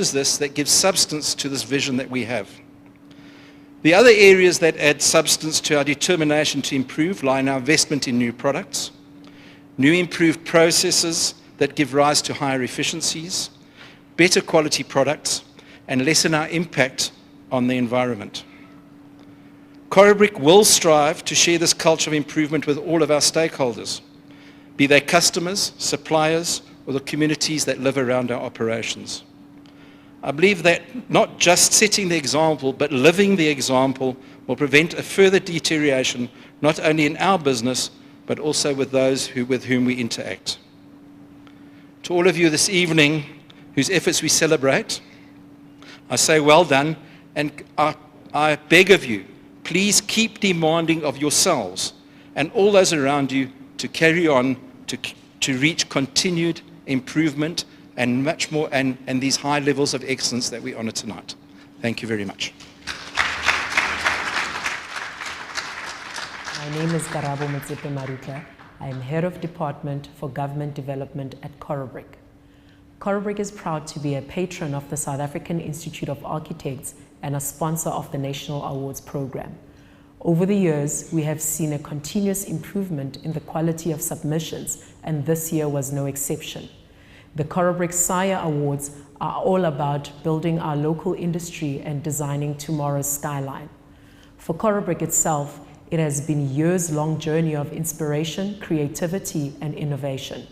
is this that gives substance to this vision that we have. The other areas that add substance to our determination to improve lie in our investment in new products, new improved processes that give rise to higher efficiencies, better quality products, and lessen our impact on the environment. Corobrik will strive to share this culture of improvement with all of our stakeholders, be they customers, suppliers, or the communities that live around our operations. I believe that not just setting the example, but living the example will prevent a further deterioration, not only in our business, but also with those with whom we interact. To all of you this evening, whose efforts we celebrate, I say well done, and I beg of you, please keep demanding of yourselves and all those around you to carry on to reach continued improvement and much more, and these high levels of excellence that we honor tonight. Thank you very much. My name is Karabo Motsepe Maruka. I am Head of Department for Government Development at Corobrik. Corobrik is proud to be a patron of the South African Institute of Architects and a sponsor of the National Awards Program. Over the years, we have seen a continuous improvement in the quality of submissions, and this year was no exception. The Corobrik SAIA Awards are all about building our local industry and designing tomorrow's skyline. For Corobrik itself, it has been a years-long journey of inspiration, creativity, and innovation.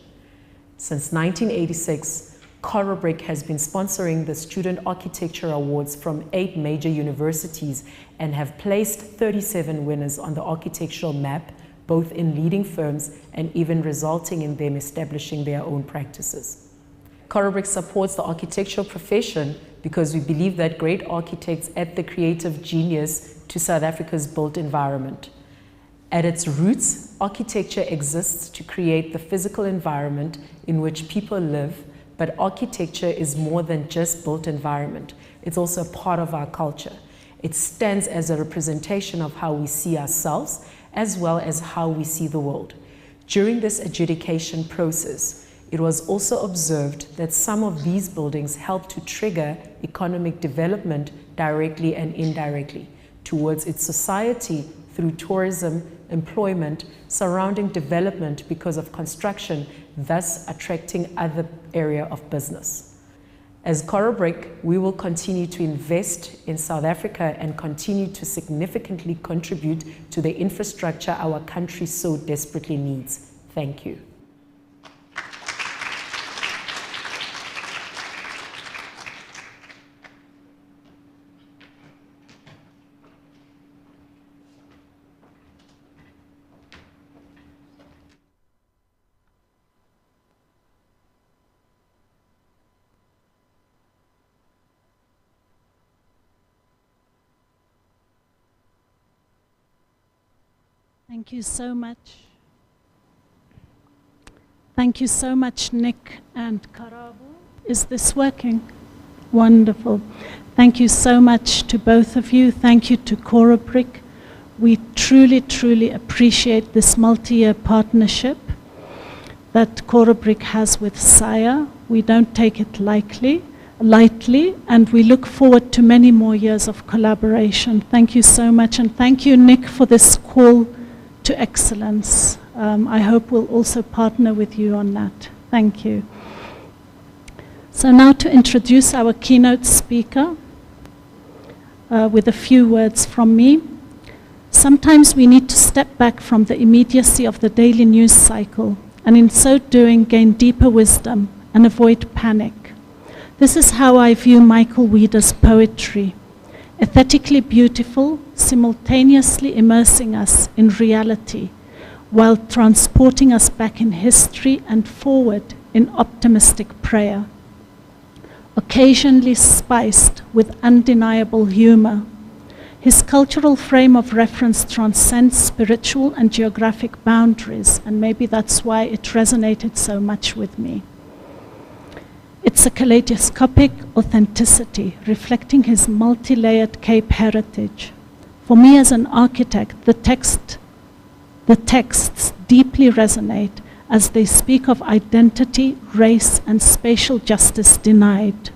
Since 1986, Corobrik has been sponsoring the Student Architecture Awards from 8 major universities and have placed 37 winners on the architectural map, both in leading firms and even resulting in them establishing their own practices. Corobrik supports the architectural profession because we believe that great architects add the creative genius to South Africa's built environment. At its roots, architecture exists to create the physical environment in which people live, but architecture is more than just built environment. It's also a part of our culture. It stands as a representation of how we see ourselves, as well as how we see the world. During this adjudication process, it was also observed that some of these buildings help to trigger economic development directly and indirectly towards its society through tourism, employment, surrounding development because of construction, thus attracting other area of business. As Corobrik, we will continue to invest in South Africa and continue to significantly contribute to the infrastructure our country so desperately needs. Thank you. Thank you so much. Thank you so much, Nick and Karabo. Is this working? Wonderful. Thank you so much to both of you. Thank you to Corobrik. We truly, truly appreciate this multi-year partnership that Corobrik has with SAIA. We don't take it lightly, and we look forward to many more years of collaboration. Thank you so much, and thank you, Nick, for this call to excellence. I hope we'll also partner with you on that. Thank you. So now to introduce our keynote speaker with a few words from me. Sometimes we need to step back from the immediacy of the daily news cycle, and in so doing gain deeper wisdom and avoid panic. This is how I view Michael Weider's poetry. Aesthetically beautiful, simultaneously immersing us in reality, while transporting us back in history and forward in optimistic prayer. Occasionally spiced with undeniable humor, his cultural frame of reference transcends spiritual and geographic boundaries, and maybe that's why it resonated so much with me. It's a kaleidoscopic authenticity, reflecting his multi-layered Cape heritage. For me as an architect, the texts deeply resonate as they speak of identity, race, and spatial justice denied.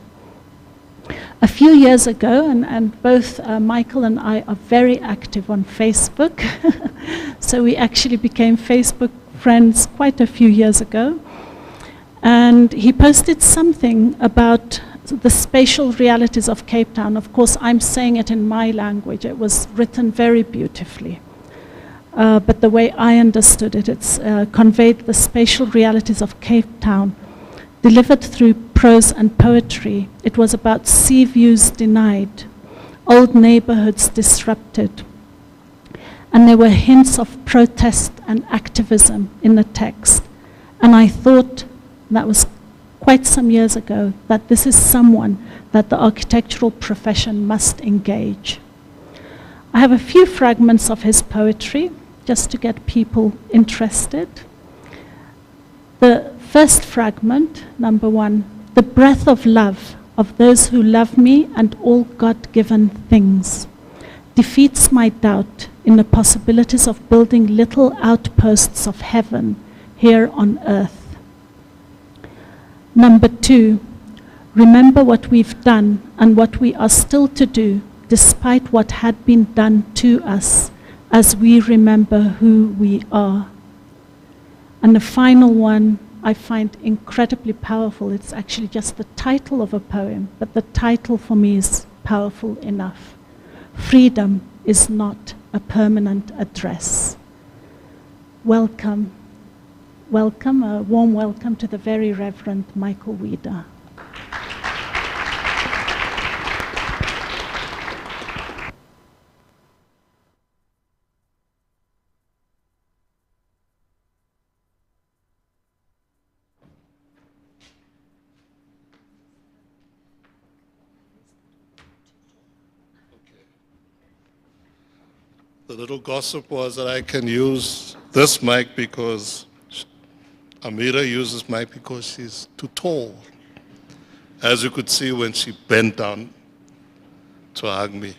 A few years ago, and both Michael and I are very active on Facebook, so we actually became Facebook friends quite a few years ago. And he posted something about the spatial realities of Cape Town. Of course, I'm saying it in my language. It was written very beautifully. But the way I understood it, it's conveyed the spatial realities of Cape Town, delivered through prose and poetry. It was about sea views denied, old neighborhoods disrupted. And there were hints of protest and activism in the text. And I thought, that was quite some years ago, that this is someone that the architectural profession must engage. I have a few fragments of his poetry, just to get people interested. The first fragment, number 1, the breath of love of those who love me and all God-given things defeats my doubt in the possibilities of building little outposts of heaven here on earth. Number 2, remember what we've done and what we are still to do, despite what had been done to us, as we remember who we are. And the final one I find incredibly powerful. It's actually just the title of a poem, but the title for me is powerful enough. Freedom is not a permanent address. Welcome. Welcome, a warm welcome to the very Reverend Michael Weeder. The little gossip was that I can use this mic because Amira uses mic because she's too tall. As you could see when she bent down to hug me.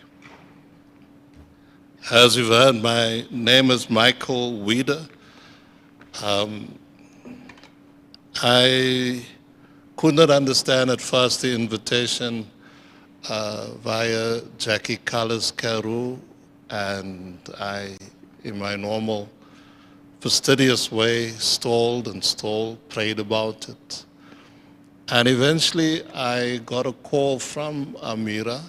As you've heard, my name is Michael Weeder. I could not understand at first the invitation via Jackie Callis Carew, and I, in my normal fastidious way, stalled and stalled, prayed about it. And eventually I got a call from Amira,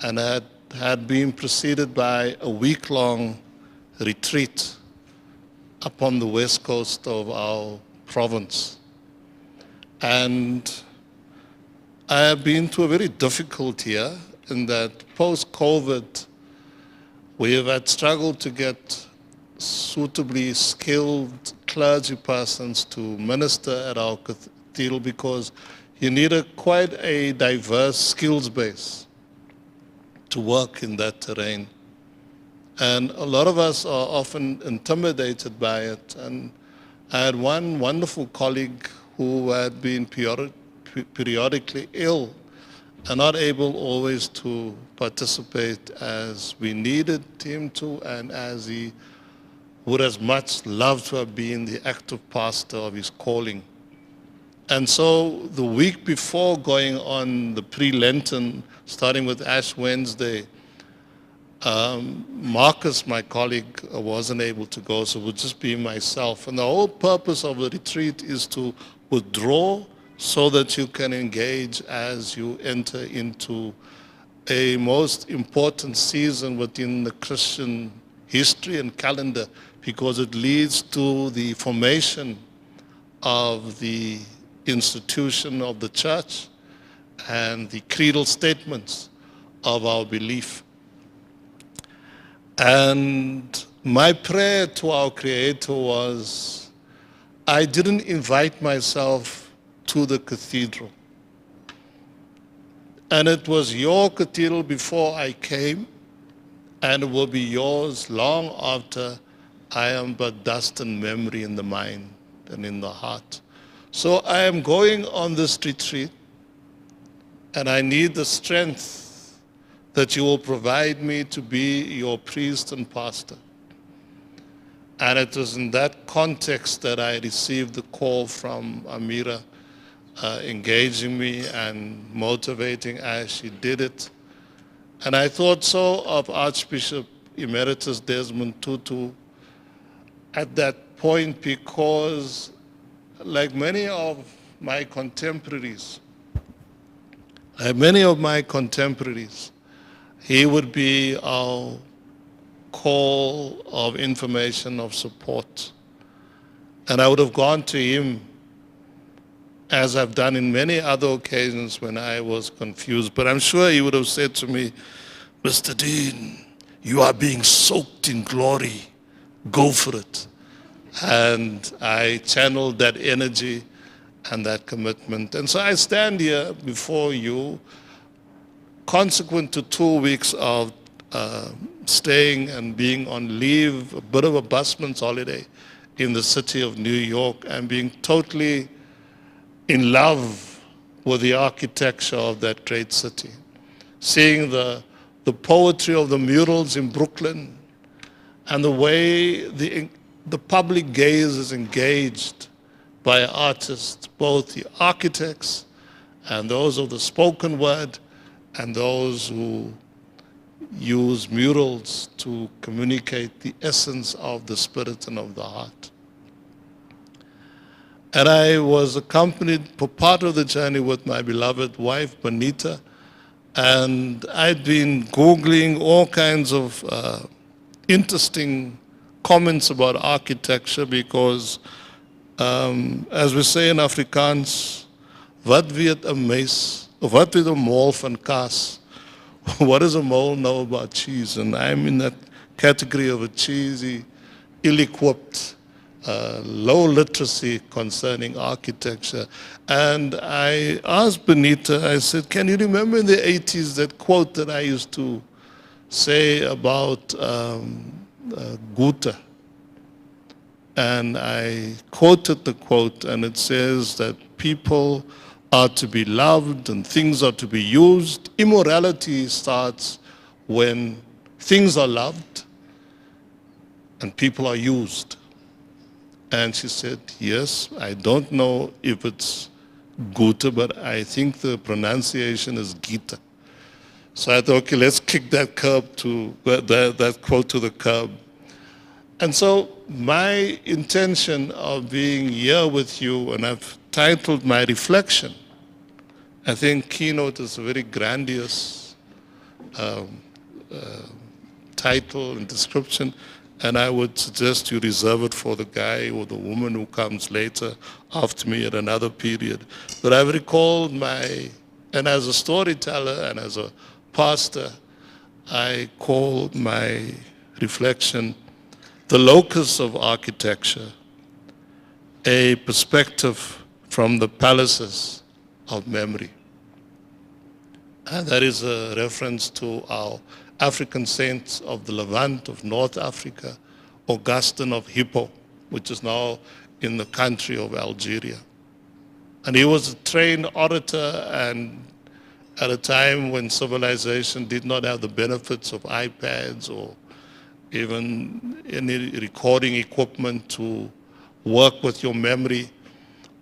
and it had been preceded by a week-long retreat upon the west coast of our province. And I have been through a very difficult year in that post-COVID, we have had struggled to get suitably skilled clergy persons to minister at our cathedral because you need quite a diverse skills base to work in that terrain. And a lot of us are often intimidated by it. And I had one wonderful colleague who had been periodically ill and not able always to participate as we needed him to, and as he would as much love to have been the active pastor of his calling. And so the week before going on the pre-Lenten, starting with Ash Wednesday, Marcus, my colleague, wasn't able to go, so it would just be myself. And the whole purpose of the retreat is to withdraw so that you can engage as you enter into a most important season within the Christian history and calendar, because it leads to the formation of the institution of the church and the creedal statements of our belief. And my prayer to our Creator was, I didn't invite myself to the cathedral. And it was your cathedral before I came, and it will be yours long after I am but dust and memory in the mind and in the heart. So I am going on this retreat, and I need the strength that you will provide me to be your priest and pastor. And it was in that context that I received the call from Amira engaging me and motivating as she did it. And I thought so of Archbishop Emeritus Desmond Tutu at that point, because like many of my contemporaries, he would be our call of information, of support. And I would have gone to him, as I've done in many other occasions when I was confused. But I'm sure he would have said to me, Mr. Dean, you are being soaked in glory. Go for it. And I channeled that energy and that commitment. And so I stand here before you, consequent to 2 weeks of staying and being on leave, a bit of a busman's holiday in the city of New York, and being totally in love with the architecture of that great city. Seeing the poetry of the murals in Brooklyn, and the way the public gaze is engaged by artists, both the architects and those of the spoken word, and those who use murals to communicate the essence of the spirit and of the heart. And I was accompanied for part of the journey with my beloved wife, Benita, and I'd been Googling all kinds of interesting comments about architecture, because as we say in Afrikaans, wat weet 'n mens, of wat weet 'n mol van kaas? What does a mole know about cheese? And I'm in that category of a cheesy, ill-equipped, low literacy concerning architecture. And I asked Benita, I said, can you remember in the 80s that quote that I used to say about Goethe? And I quoted the quote, and it says that people are to be loved and things are to be used. Immorality starts when things are loved and people are used. And she said, yes, I don't know if it's Goethe, but I think the pronunciation is Gita. So I thought, okay, let's kick that that quote to the curb. And so my intention of being here with you, and I've titled my reflection, I think keynote is a very grandiose title and description, and I would suggest you reserve it for the guy or the woman who comes later after me at another period. But I've recalled and as a storyteller and as a pastor, I call my reflection the locus of architecture, a perspective from the palaces of memory. And that is a reference to our African saints of the Levant of North Africa, Augustine of Hippo, which is now in the country of Algeria. And he was a trained orator, and at a time when civilization did not have the benefits of iPads or even any recording equipment to work with your memory,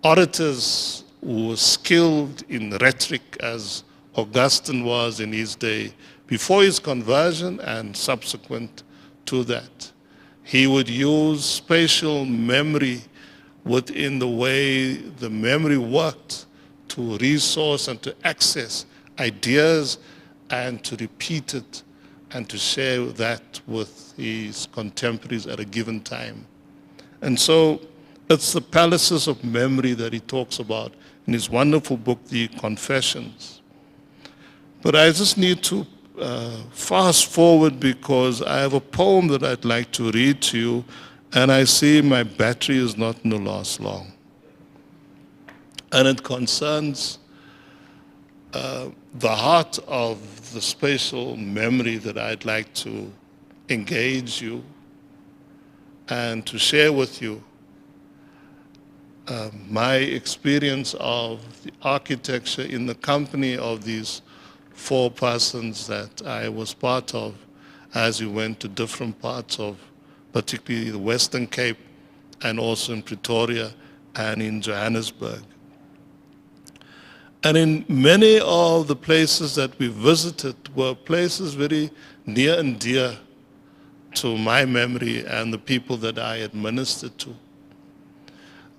orators who were skilled in rhetoric, as Augustine was in his day, before his conversion and subsequent to that. He would use spatial memory within the way the memory worked to resource and to access ideas and to repeat it and to share that with his contemporaries at a given time. And so it's the palaces of memory that he talks about in his wonderful book, The Confessions. But I just need to fast forward, because I have a poem that I'd like to read to you, and I see my battery is not going to last long. And it concerns the heart of the spatial memory that I'd like to engage you and to share with you my experience of the architecture in the company of these 4 persons that I was part of as we went to different parts of particularly the Western Cape and also in Pretoria and in Johannesburg. And in many of the places that we visited were places very near and dear to my memory and the people that I administered to.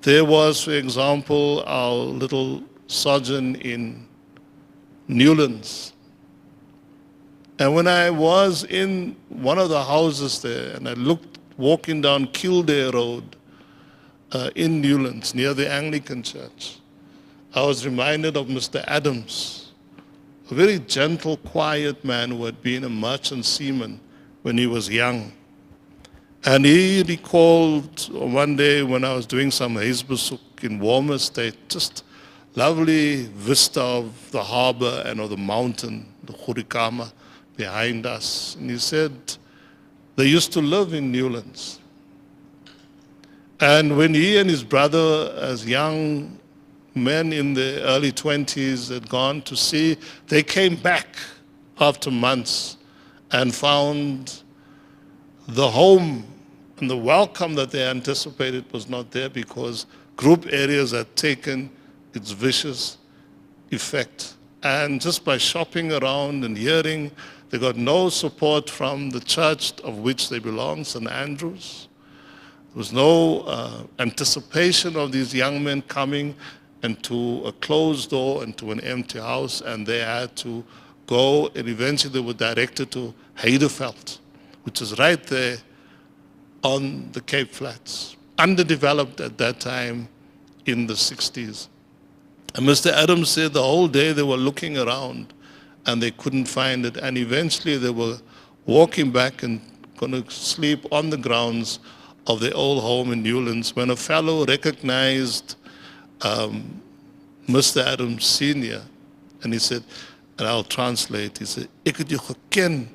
There was, for example, our little sojourn in Newlands. And when I was in one of the houses there, and I looked, walking down Kildare Road in Newlands, near the Anglican Church, I was reminded of Mr. Adams, a very gentle, quiet man who had been a merchant seaman when he was young. And he recalled one day when I was doing some huisbesoek in warmer state, just lovely vista of the harbor and of the mountain, the Churikama behind us. And he said they used to live in Newlands. And when he and his brother, as young men in their early 20s, had gone to sea, they came back after months and found the home and the welcome that they anticipated was not there because group areas had taken its vicious effect. And just by shopping around and hearing, they got no support from the church of which they belong, St. Andrews. There was no anticipation of these young men coming into a closed door, into an empty house, and they had to go, and eventually they were directed to Heideveld, which is right there on the Cape Flats, underdeveloped at that time in the 60s. And Mr. Adams said the whole day they were looking around and they couldn't find it, and eventually they were walking back and going to sleep on the grounds of their old home in Newlands when a fellow recognized Mr. Adams Sr. and he said, and I'll translate, he said, "Ek het jou geken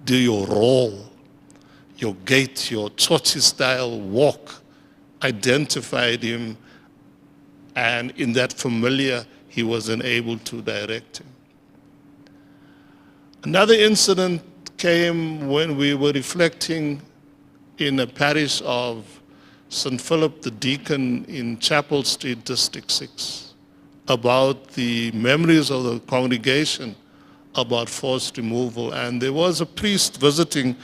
deur jou rol, your gait, your Tsotsi style walk," identified him, and in that familiar, he wasn't able to direct him. Another incident came when we were reflecting in a parish of St. Philip the Deacon in Chapel Street, District 6, about the memories of the congregation about forced removal. And there was a priest visiting,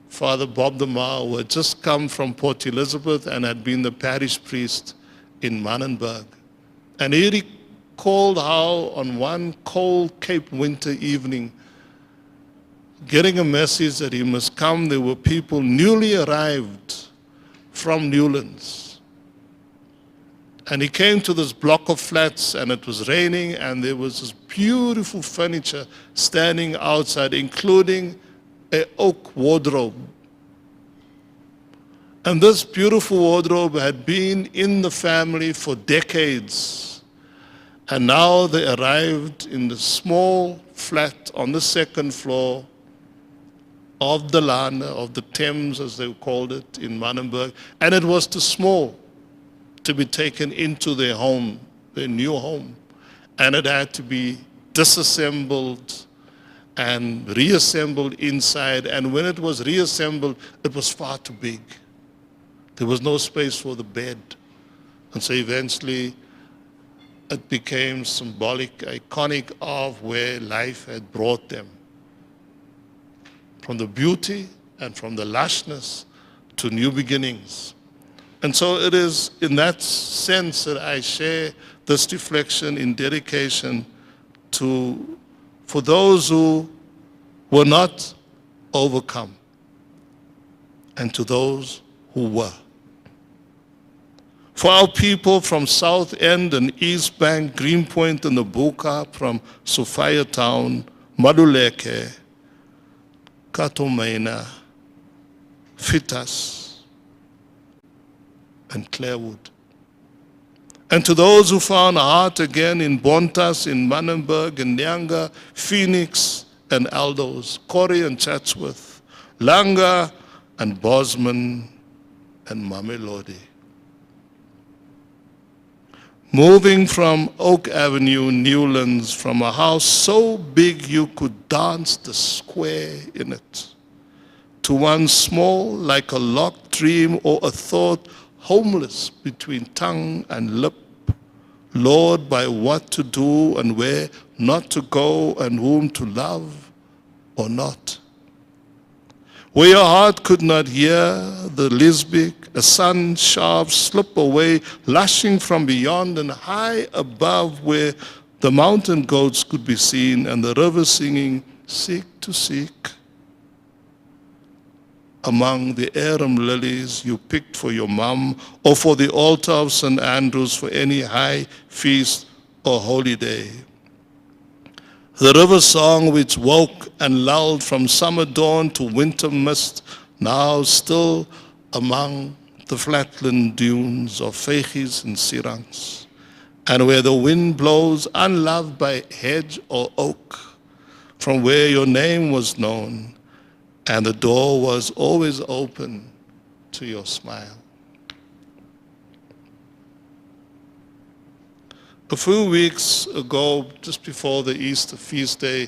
Father Bob the Ma, who had just come from Port Elizabeth and had been the parish priest in Manenberg. And he recalled how on one cold Cape winter evening, getting a message that he must come, there were people newly arrived from Newlands. And he came to this block of flats and it was raining and there was this beautiful furniture standing outside, including an oak wardrobe. And this beautiful wardrobe had been in the family for decades. And now they arrived in the small flat on the second floor of the Lana, of the Thames as they called it in Manenberg. And it was too small to be taken into their home, their new home. And it had to be disassembled and reassembled inside. And when it was reassembled, it was far too big. There was no space for the bed. And so eventually it became symbolic, iconic of where life had brought them. From the beauty and from the lushness to new beginnings. And so it is in that sense that I share this reflection in dedication for those who were not overcome and to those who were. For our people from South End and East Bank, Greenpoint and the Buka, from Sophia Town, Maduleke, Katomaina, Fitas, and Clarewood. And to those who found a heart again in Bontas, in Manenberg, in Nyanga, Phoenix, and Aldos, Corrie and Chatsworth, Langa and Bosman and Mamelodi. Moving from Oak Avenue, Newlands, from a house so big you could dance the square in it, to one small like a locked dream or a thought, homeless between tongue and lip, Lord, by what to do and where not to go and whom to love or not. Where your heart could not hear the Lisbic, a sun sharp slip away, lushing from beyond and high above where the mountain goats could be seen and the river singing, seek to seek. Among the arum lilies you picked for your mum or for the altar of St. Andrew's for any high feast or holy day. The river song which woke and lulled from summer dawn to winter mist, now still among the flatland dunes of Feigies and Sirangs, and where the wind blows unloved by hedge or oak, from where your name was known, and the door was always open to your smile. A few weeks ago, just before the Easter feast day,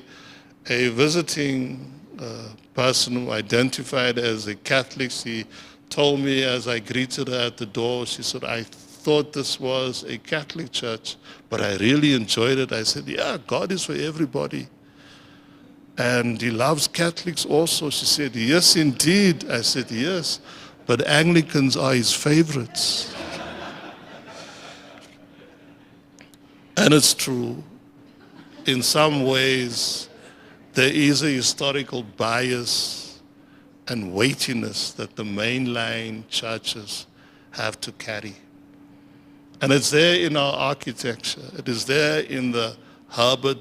a visiting person who identified as a Catholic, she told me as I greeted her at the door, she said, I thought this was a Catholic church, but I really enjoyed it. I said, yeah, God is for everybody. And he loves Catholics also. She said, yes, indeed. I said, yes, but Anglicans are his favorites. And it's true. In some ways, there is a historical bias and weightiness that the mainline churches have to carry. And it's there in our architecture. It is there in the Herbert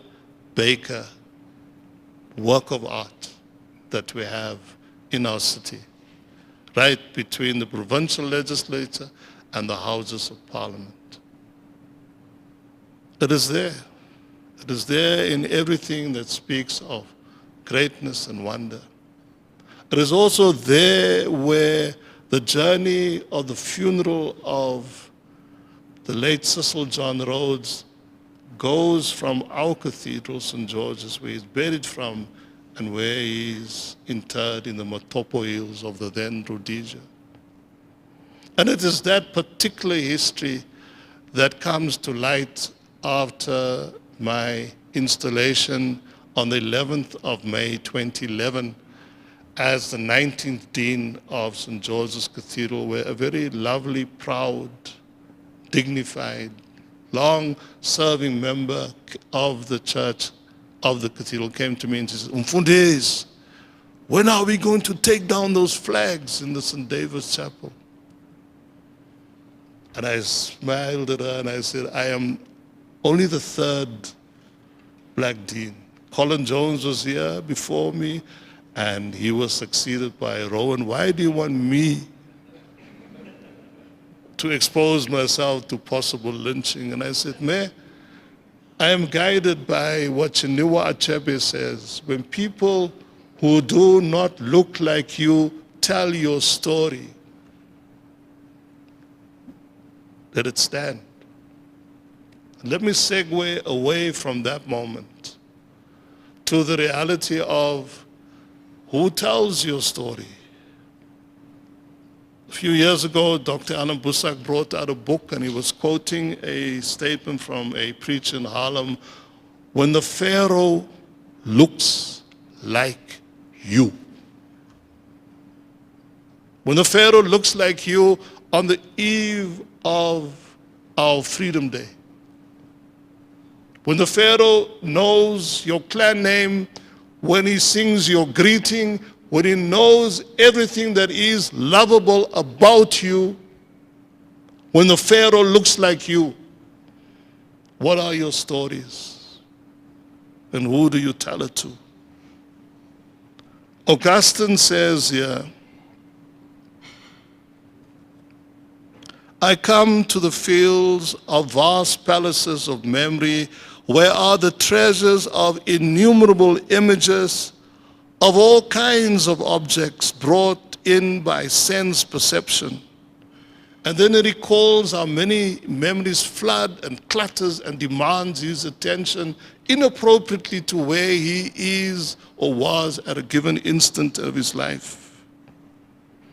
Baker work of art that we have in our city, right between the provincial legislature and the Houses of Parliament. It is there. It is there in everything that speaks of greatness and wonder. It is also there where the journey of the funeral of the late Cecil John Rhodes goes from our cathedral, St. George's, where he's buried from, and where he's interred in the Matopo Hills of the then Rhodesia. And it is that particular history that comes to light after my installation on the 11th of May 2011 as the 19th Dean of St. George's Cathedral, where a very lovely, proud, dignified, long-serving member of the church, of the cathedral, came to me and said, Mfundisi, when are we going to take down those flags in the St. David's Chapel? And I smiled at her and I said, I am only the third black dean. Colin Jones was here before me and he was succeeded by Rowan. Why do you want me to expose myself to possible lynching? And I said, Mayor, I am guided by what Chinua Achebe says. When people who do not look like you tell your story, let it stand. Let me segue away from that moment to the reality of who tells your story. A few years ago, Dr. Alan Busak brought out a book and he was quoting a statement from a preacher in Harlem, when the Pharaoh looks like you. When the Pharaoh looks like you on the eve of our Freedom Day. When the Pharaoh knows your clan name, when he sings your greeting, when he knows everything that is lovable about you, when the Pharaoh looks like you, what are your stories? And who do you tell it to? Augustine says here, I come to the fields of vast palaces of memory, where are the treasures of innumerable images of all kinds of objects brought in by sense perception. And then he recalls how many memories flood and clutters and demands his attention inappropriately to where he is or was at a given instant of his life.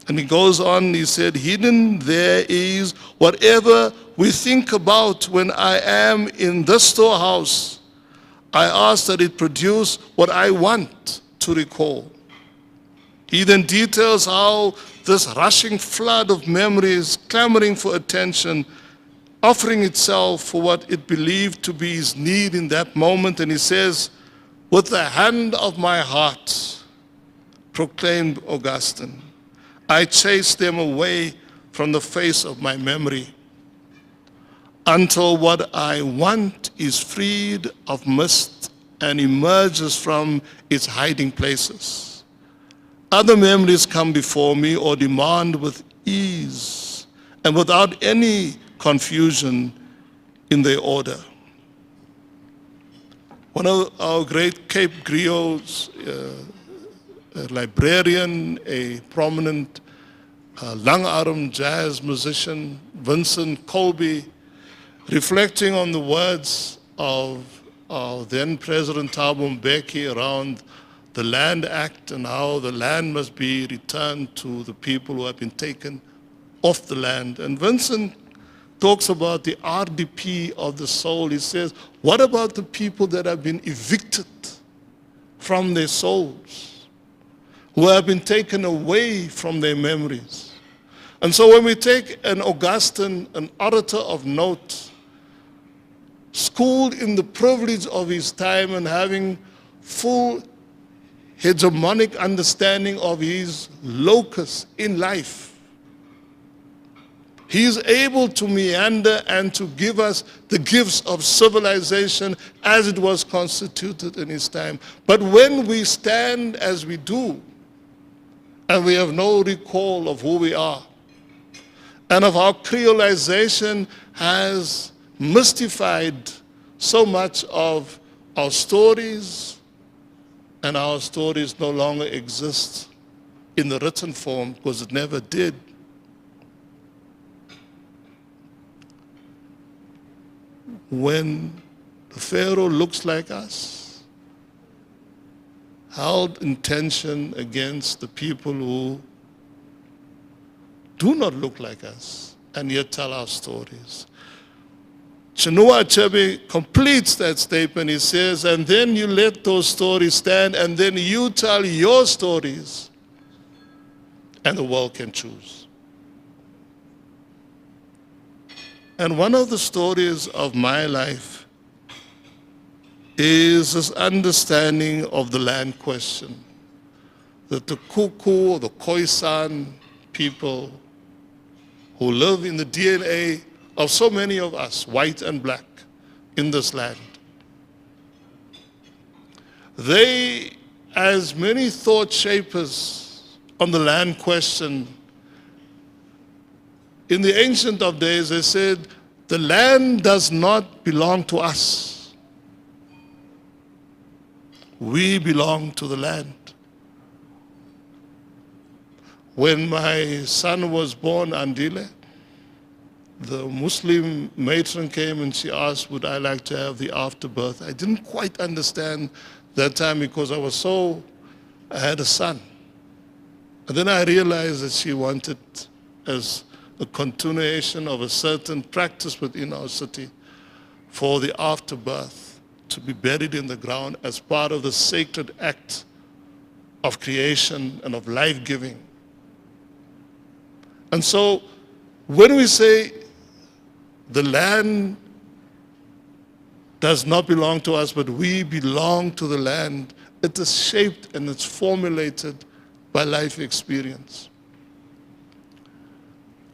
And he goes on, he said, hidden there is whatever we think about when I am in the storehouse. I ask that it produce what I want to recall. He then details how this rushing flood of memories, clamoring for attention, offering itself for what it believed to be his need in that moment. And he says, with the hand of my heart, proclaimed Augustine, I chase them away from the face of my memory until what I want is freed of mist and emerges from its hiding places. Other memories come before me or demand with ease and without any confusion in their order. One of our great Cape griots, a librarian, a prominent long-arm jazz musician, Vincent Colby, reflecting on the words of then President Thabo Mbeki around the Land Act and how the land must be returned to the people who have been taken off the land. And Vincent talks about the RDP of the soul. He says, what about the people that have been evicted from their souls, who have been taken away from their memories? And so when we take an Augustine, an orator of note, schooled in the privilege of his time and having full hegemonic understanding of his locus in life, he is able to meander and to give us the gifts of civilization as it was constituted in his time. But when we stand as we do, and we have no recall of who we are, and of how creolization has mystified so much of our stories, and our stories no longer exist in the written form because it never did. When the Pharaoh looks like us, held in tension against the people who do not look like us and yet tell our stories. Chinua Achebe completes that statement. He says, and then you let those stories stand, and then you tell your stories, and the world can choose. And one of the stories of my life is this understanding of the land question, that the Kuku or the Khoisan people who live in the DNA of so many of us, white and black, in this land. They, as many thought shapers on the land question, in the ancient of days, they said, the land does not belong to us. We belong to the land. When my son was born, Andile, the Muslim matron came and she asked, would I like to have the afterbirth? I didn't quite understand that time because I had a son. And then I realized that she wanted, as a continuation of a certain practice within our city, for the afterbirth to be buried in the ground as part of the sacred act of creation and of life-giving. And so when we say the land does not belong to us, but we belong to the land, it is shaped and it's formulated by life experience.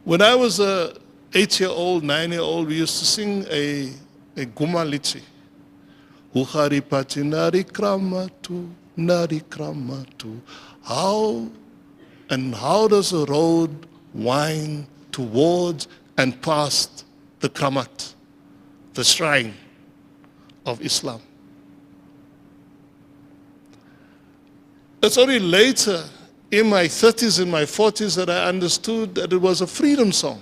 When I was a 8-year-old, 9-year-old, we used to sing a Guma Lichi. Uhari pati nari kramatu. How does a road wind towards and past the Kramat, the shrine of Islam? It's only later, in my 30s, in my 40s, that I understood that it was a freedom song.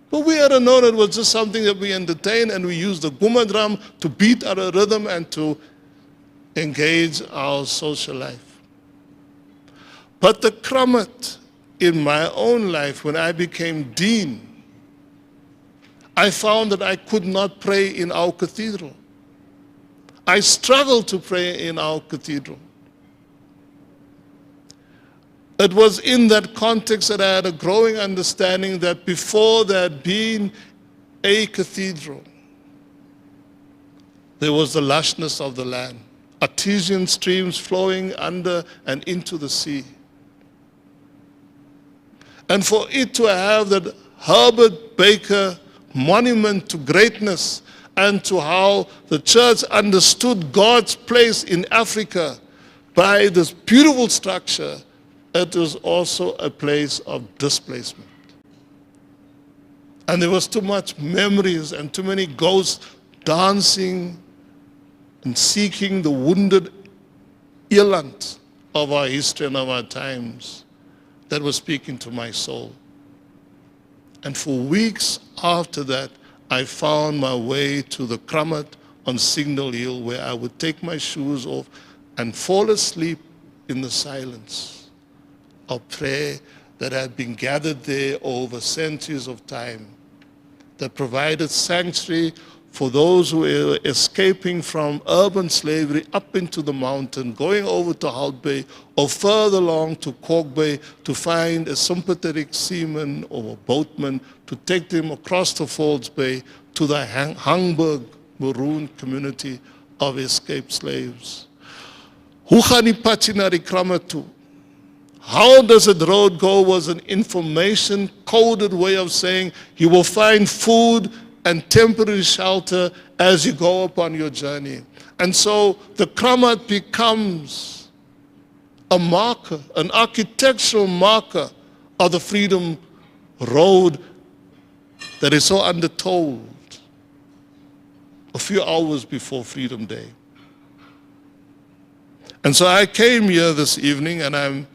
But we hadn't known it was just something that we entertained, and we used the Guma drum to beat our rhythm and to engage our social life. But the Kramat in my own life, when I became dean, I found that I could not pray in our cathedral. I struggled to pray in our cathedral. It was in that context that I had a growing understanding that before there had been a cathedral, there was the lushness of the land, artesian streams flowing under and into the sea. And for it to have that Herbert Baker monument to greatness and to how the church understood God's place in Africa by this beautiful structure, it was also a place of displacement. And there was too much memories and too many ghosts dancing and seeking the wounded eland of our history and of our times that was speaking to my soul. And for weeks after that, I found my way to the Kramat on Signal Hill, where I would take my shoes off and fall asleep in the silence of prayer that had been gathered there over centuries of time, that provided sanctuary for those who were escaping from urban slavery up into the mountain, going over to Hout Bay or further along to Cork Bay to find a sympathetic seaman or a boatman to take them across the Falls Bay to the Hangburg Maroon community of escaped slaves. Hoe gaan die pad na die kramme toe? How does the road go was an information coded way of saying you will find food and temporary shelter as you go upon your journey. And so the Kramat becomes a marker, an architectural marker of the Freedom Road that is so undertold a few hours before Freedom Day. And so I came here this evening, and I'm,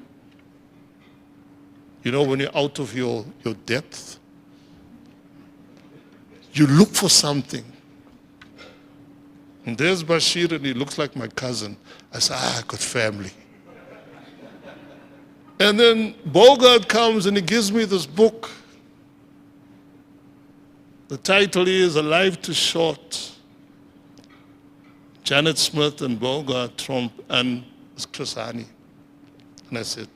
you know, when you're out of your depth, you look for something. And there's Bashir, and he looks like my cousin. I said, I got family. And then Bogart comes and he gives me this book. The title is A Life Too Short. Janet Smith and Bogart, Trump, and Chris Hani. And I said,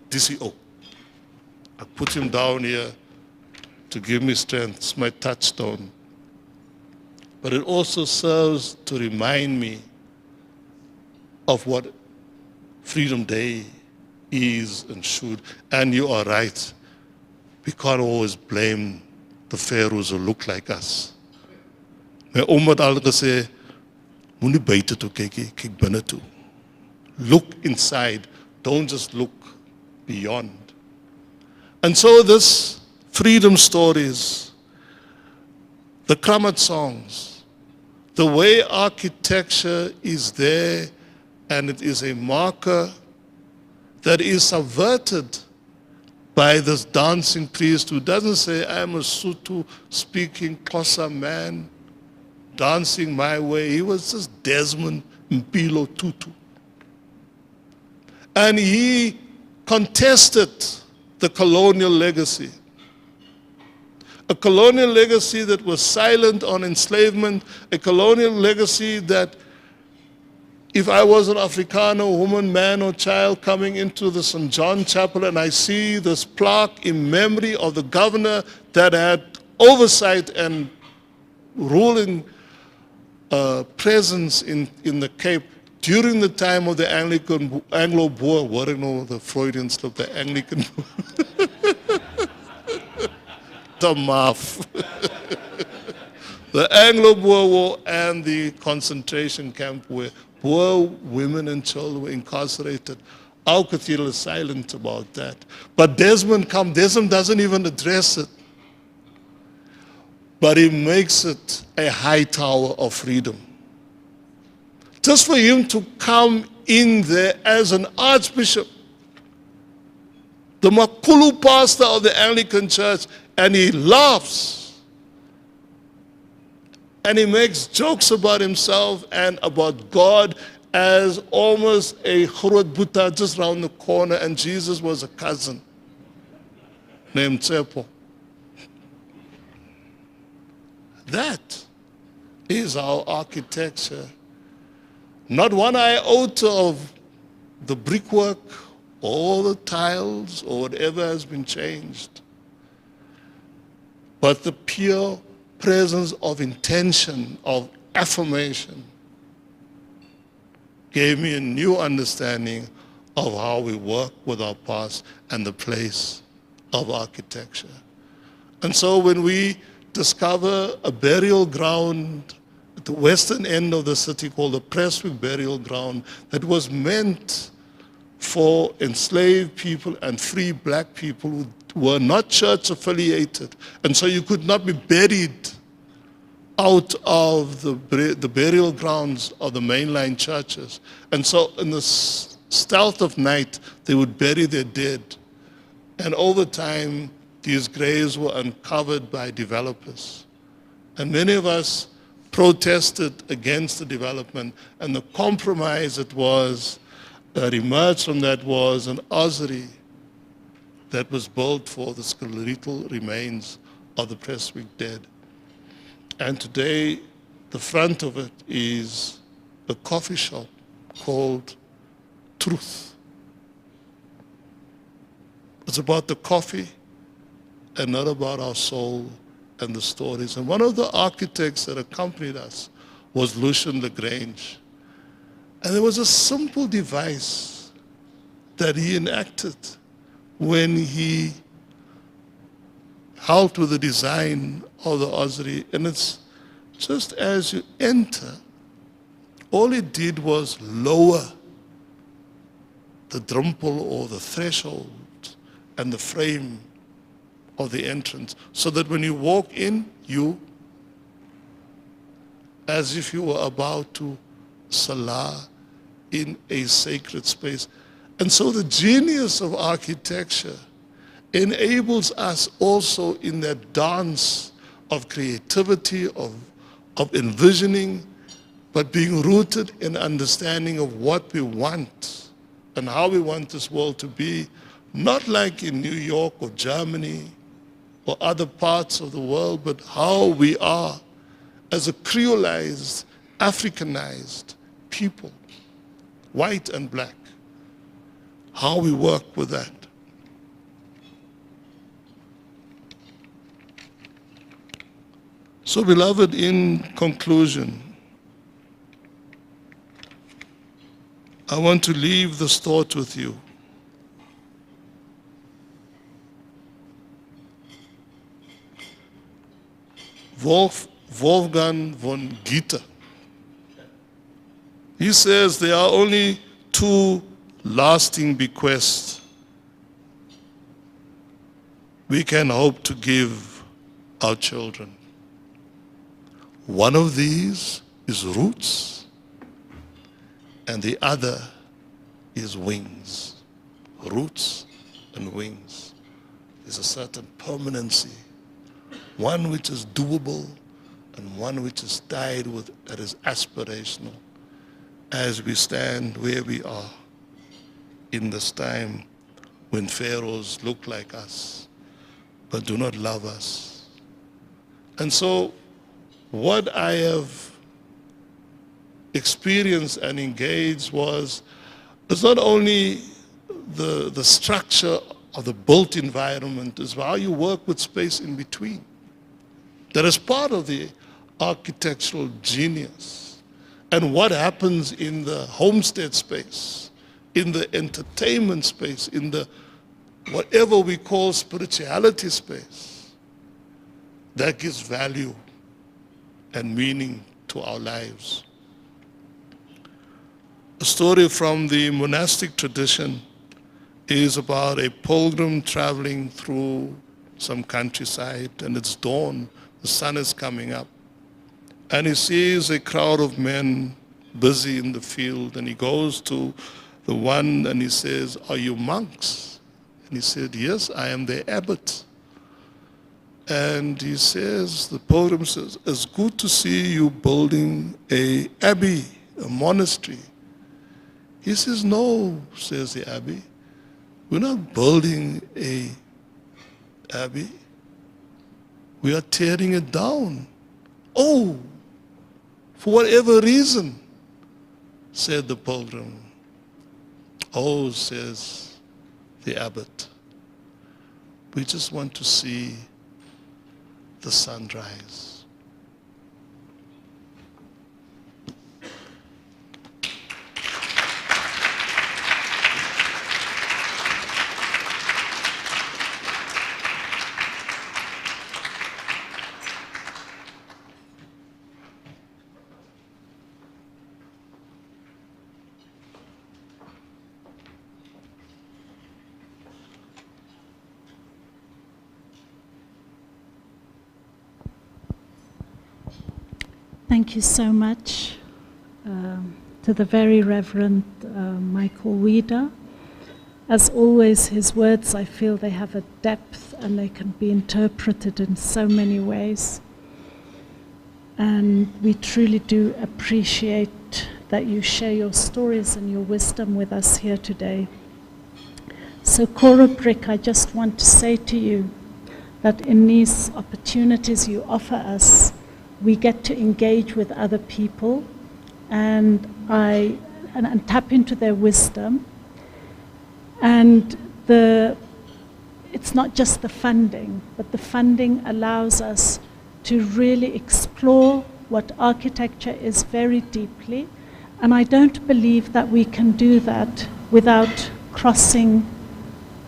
DCO. I put him down here to give me strength. It's my touchstone. But it also serves to remind me of what Freedom Day is and should. And you are right. We can't always blame the pharaohs who look like us. My oom het al gesê, moenie buite toe kyk, kyk binne toe. Look inside, don't just look beyond. And so this freedom stories, the Kramat songs, the way architecture is there, and it is a marker that is subverted by this dancing priest who doesn't say, I am a Sotho speaking Xhosa man, dancing my way. He was just Desmond Mpilo Tutu. And he contested the colonial legacy. A colonial legacy that was silent on enslavement, a colonial legacy that if I was an Afrikaner, woman, man, or child coming into the St. John Chapel and I see this plaque in memory of the governor that had oversight and ruling presence in the Cape during the time of the Anglo-Boer, what do you know, the Freudian slip, the Anglican, the MAF. The Anglo-Boer War and the concentration camp where poor women and children were incarcerated. Our cathedral is silent about that. But Desmond doesn't even address it. But he makes it a high tower of freedom. Just for him to come in there as an archbishop, the Makulu pastor of the Anglican Church, and he laughs. And he makes jokes about himself and about God as almost a Groot Boeta just around the corner, and Jesus was a cousin. named Tsepo. That is our architecture. Not one iota of the brickwork or the tiles or whatever has been changed, but the pure presence of intention, of affirmation, gave me a new understanding of how we work with our past and the place of architecture. And so when we discover a burial ground at the western end of the city called the Prestwick Burial Ground that was meant for enslaved people and free black people who were not church affiliated, and so you could not be buried out of the burial grounds of the mainline churches. And so in the stealth of night, they would bury their dead. And over time, these graves were uncovered by developers. And many of us protested against the development, and the compromise that emerged from that was an ossuary that was built for the skeletal remains of the Prestwick dead. And today, the front of it is a coffee shop called Truth. It's about the coffee and not about our soul and the stories. And one of the architects that accompanied us was Lucian Lagrange. And there was a simple device that he enacted when he helped with the design of the ossuary. And it's just as you enter, all it did was lower the drempel or the threshold and the frame of the entrance, so that when you walk in, as if you were about to salah in a sacred space. And so the genius of architecture enables us also in that dance of creativity, of envisioning, but being rooted in understanding of what we want and how we want this world to be, not like in New York or Germany or other parts of the world, but how we are as a creolized, Africanized people, white and black, how we work with that. So, beloved, in conclusion, I want to leave this thought with you. Wolfgang von Goethe, he says there are only two lasting bequests we can hope to give our children. One of these is roots, and the other is wings. Roots and wings. There's a certain permanency, one which is doable and one which is tied with, that is aspirational, as we stand where we are in this time when pharaohs look like us but do not love us. And so what I have experienced and engaged was, it's not only the structure of the built environment, it's how you work with space in between. That is part of the architectural genius. And what happens in the homestead space, in the entertainment space, in the whatever we call spirituality space, that gives value and meaning to our lives. A story from the monastic tradition is about a pilgrim traveling through some countryside, and it's dawn, the sun is coming up, and he sees a crowd of men busy in the field, and he goes to the one and he says, "Are you monks?" And he said, "Yes, I am the abbot." And he says, the pilgrim says, "It's good to see you building a abbey, a monastery." He says, "No," says the abbey, "we're not building Abby, we are tearing it down. Oh, for whatever reason, said the pilgrim. Oh, says the abbot, we just want to see the sunrise. Thank you so much to the very Reverend Michael Weeder. As always, his words, I feel they have a depth and they can be interpreted in so many ways. And we truly do appreciate that you share your stories and your wisdom with us here today. So Corobrik, I just want to say to you that in these opportunities you offer us, we get to engage with other people and tap into their wisdom. And it's not just the funding, but the funding allows us to really explore what architecture is very deeply. And I don't believe that we can do that without crossing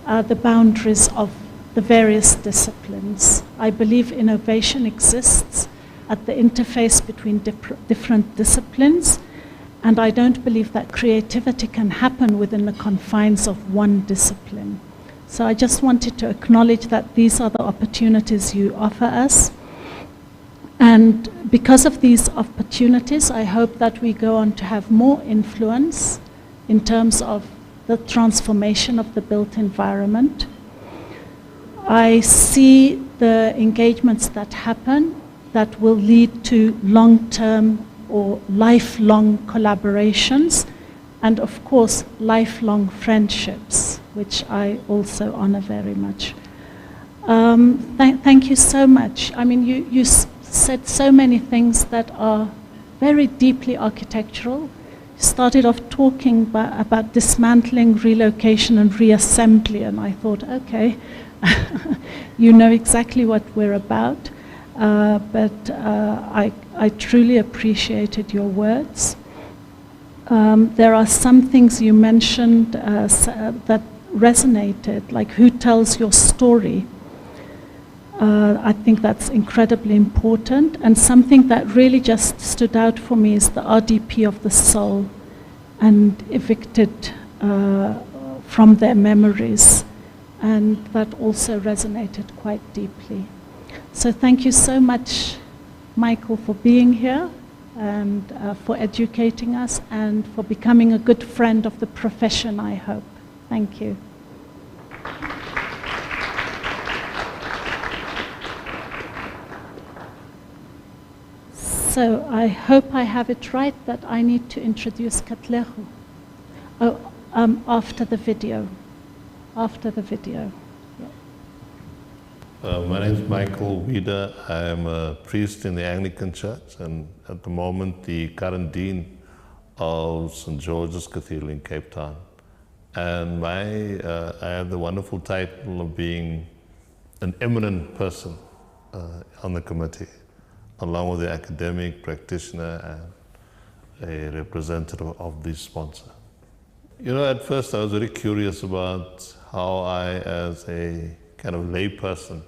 the boundaries of the various disciplines. I believe innovation exists at the interface between different disciplines, and I don't believe that creativity can happen within the confines of one discipline. So I just wanted to acknowledge that these are the opportunities you offer us. And because of these opportunities, I hope that we go on to have more influence in terms of the transformation of the built environment. I see the engagements that happen that will lead to long-term or lifelong collaborations, and of course, lifelong friendships, which I also honor very much. Thank you so much. I mean, you said so many things that are very deeply architectural. You started off talking about dismantling, relocation, and reassembly, and I thought, okay, you know exactly what we're about. But I truly appreciated your words. There are some things you mentioned that resonated, like who tells your story. I think that's incredibly important. And something that really just stood out for me is the RDP of the soul and evicted from their memories. And that also resonated quite deeply. So thank you so much, Michael, for being here and for educating us and for becoming a good friend of the profession, I hope. Thank you. So I hope I have it right that I need to introduce Katlego. After the video. After the video. My name is Michael Weeder. I am a priest in the Anglican Church and at the moment the current dean of St. George's Cathedral in Cape Town. And I have the wonderful title of being an eminent person on the committee, along with the academic practitioner and a representative of the sponsor. You know, at first I was very curious about how I, as a kind of lay person,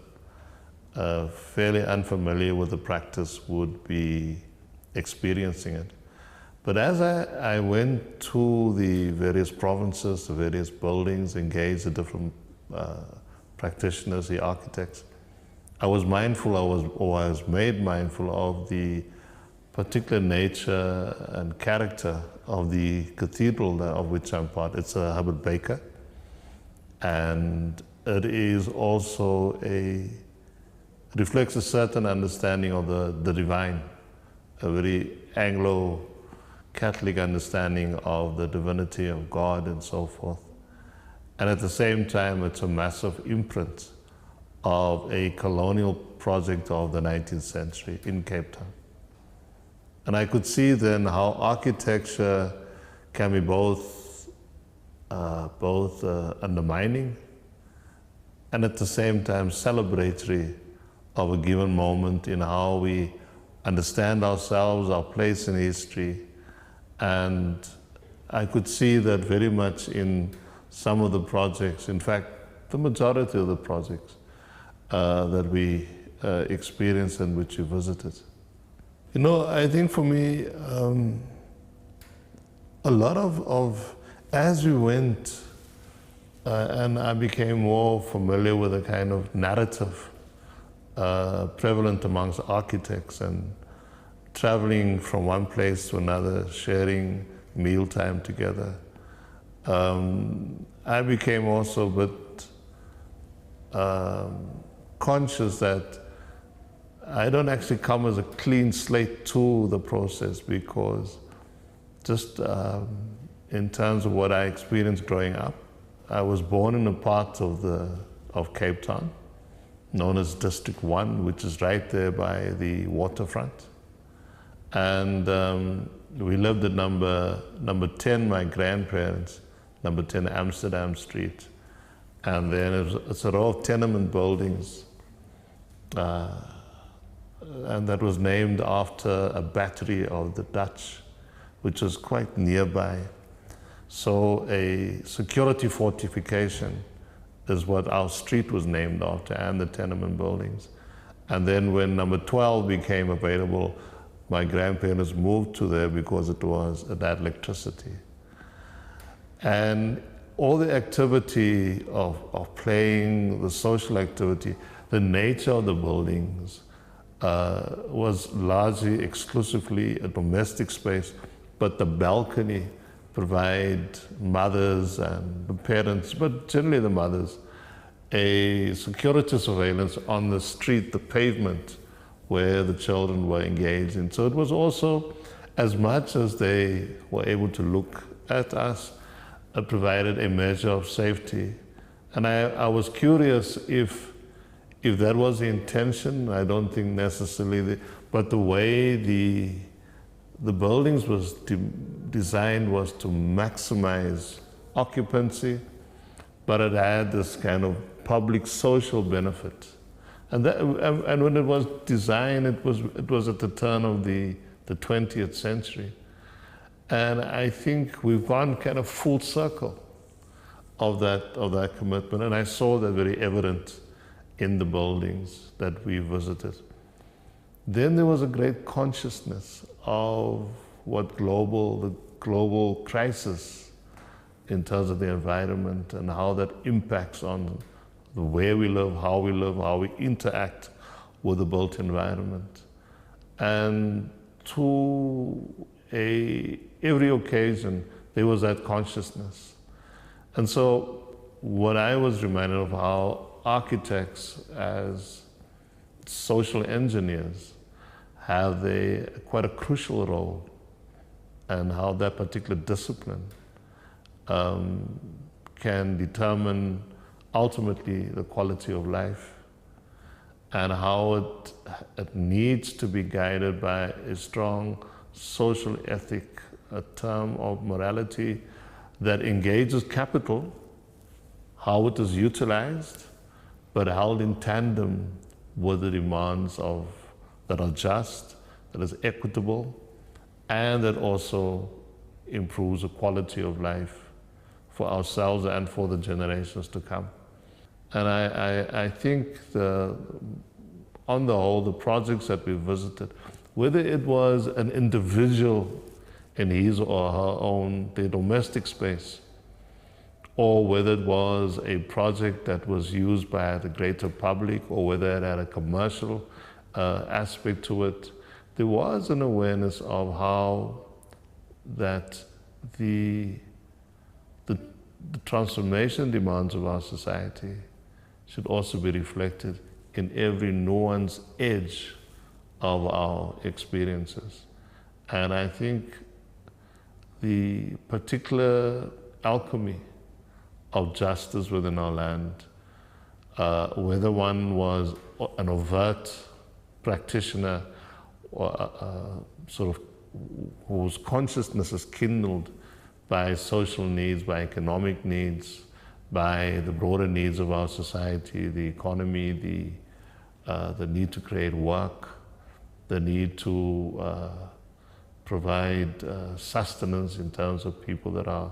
fairly unfamiliar with the practice, would be experiencing it. But as I went to the various provinces, the various buildings, engaged the different practitioners, the architects, I was mindful, I was made mindful of the particular nature and character of the cathedral of which I'm part. It's a Hubbard Baker, and it is also reflects a certain understanding of the divine, a very Anglo-Catholic understanding of the divinity of God and so forth. And at the same time, it's a massive imprint of a colonial project of the 19th century in Cape Town. And I could see then how architecture can be both undermining and at the same time celebratory of a given moment in how we understand ourselves, our place in history. And I could see that very much in some of the projects, in fact, the majority of the projects that we experienced and which we visited. You know, I think for me, a lot of as we went and I became more familiar with a kind of narrative prevalent amongst architects and traveling from one place to another, sharing mealtime together. I became also a bit conscious that I don't actually come as a clean slate to the process, because just in terms of what I experienced growing up, I was born in a part of Cape Town known as District 1, which is right there by the waterfront. And we lived at number 10, my grandparents, number 10 Amsterdam Street. And then it's a row of tenement buildings. And that was named after a battery of the Dutch, which was quite nearby. So a security fortification is what our street was named after, and the tenement buildings. And then when number 12 became available, my grandparents moved to there because it had electricity. And all the activity of playing, the social activity, the nature of the buildings was largely exclusively a domestic space, but the balcony provide mothers and the parents, but generally the mothers, a security surveillance on the street, the pavement, where the children were engaged in. So it was also, as much as they were able to look at us, it provided a measure of safety. And I was curious if that was the intention. I don't think necessarily, but the way the buildings was designed was to maximize occupancy, but it had this kind of public social benefit. And when it was designed, it was at the turn of the 20th century. And I think we've gone kind of full circle of that commitment. And I saw that very evident in the buildings that we visited. Then there was a great consciousness of the global crisis in terms of the environment and how that impacts on the way we live, how we interact with the built environment. And to every occasion, there was that consciousness. And so what I was reminded of, how architects as social engineers have quite a crucial role, and how that particular discipline can determine ultimately the quality of life, and how it needs to be guided by a strong social ethic, a term of morality that engages capital, how it is utilized, but held in tandem with the demands that are just, that is equitable, and that also improves the quality of life for ourselves and for the generations to come. And I think on the whole, the projects that we visited, whether it was an individual in his or her own, their domestic space, or whether it was a project that was used by the greater public, or whether it had a commercial aspect to it, there was an awareness of how that the transformation demands of our society should also be reflected in every nuanced edge of our experiences. And I think the particular alchemy of justice within our land whether one was an overt practitioner or sort of whose consciousness is kindled by social needs, by economic needs, by the broader needs of our society, the economy, the need to create work, the need to provide sustenance in terms of people that are,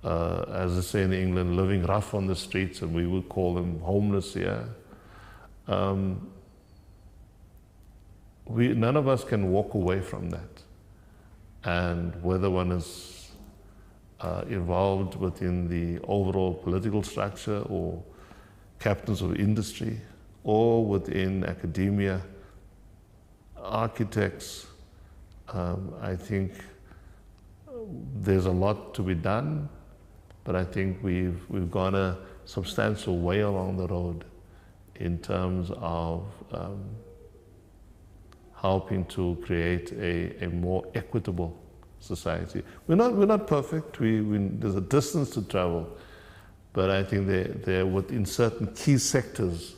as they say in England, living rough on the streets, and we would call them homeless here. None of us can walk away from that. And whether one is involved within the overall political structure or captains of industry or within academia, architects, I think there's a lot to be done, but I think we've gone a substantial way along the road in terms of helping to create a more equitable society. We're not perfect. There's a distance to travel, but I think there within certain key sectors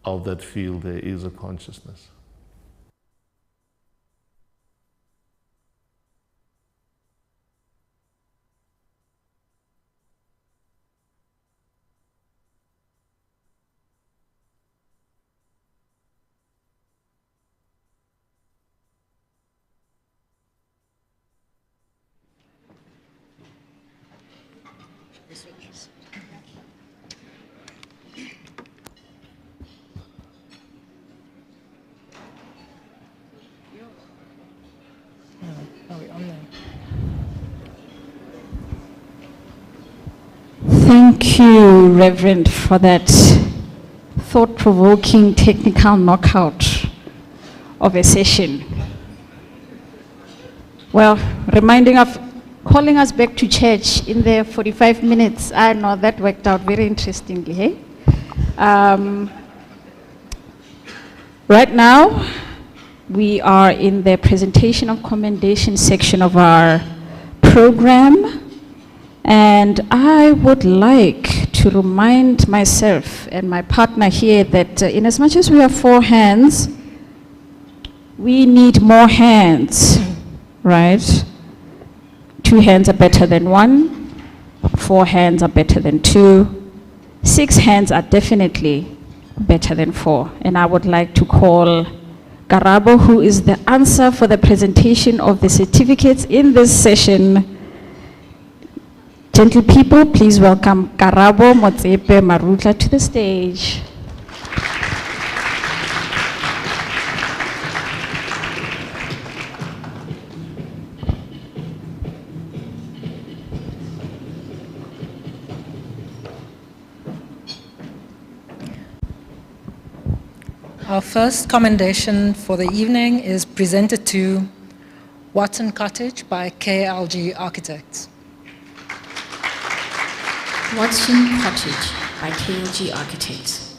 of that field there is a consciousness. Thank you, Reverend, for that thought-provoking technical knockout of a session. Well, calling us back to church in the 45 minutes. I know that worked out very interestingly. Hey? Right now, we are in the presentation of commendation section of our program. And I would like to remind myself and my partner here that in as much as we have 4 hands, we need more hands, right? 2 hands are better than 1, 4 hands are better than 2, 6 hands are definitely better than 4. And I would like to call Karabo, who is the answer for the presentation of the certificates in this session. Gentle people, please welcome Karabo Motsepe Marutla to the stage. Our first commendation for the evening is presented to Watson Cottage by KLG Architects. Watson Cottage by KLG Architects.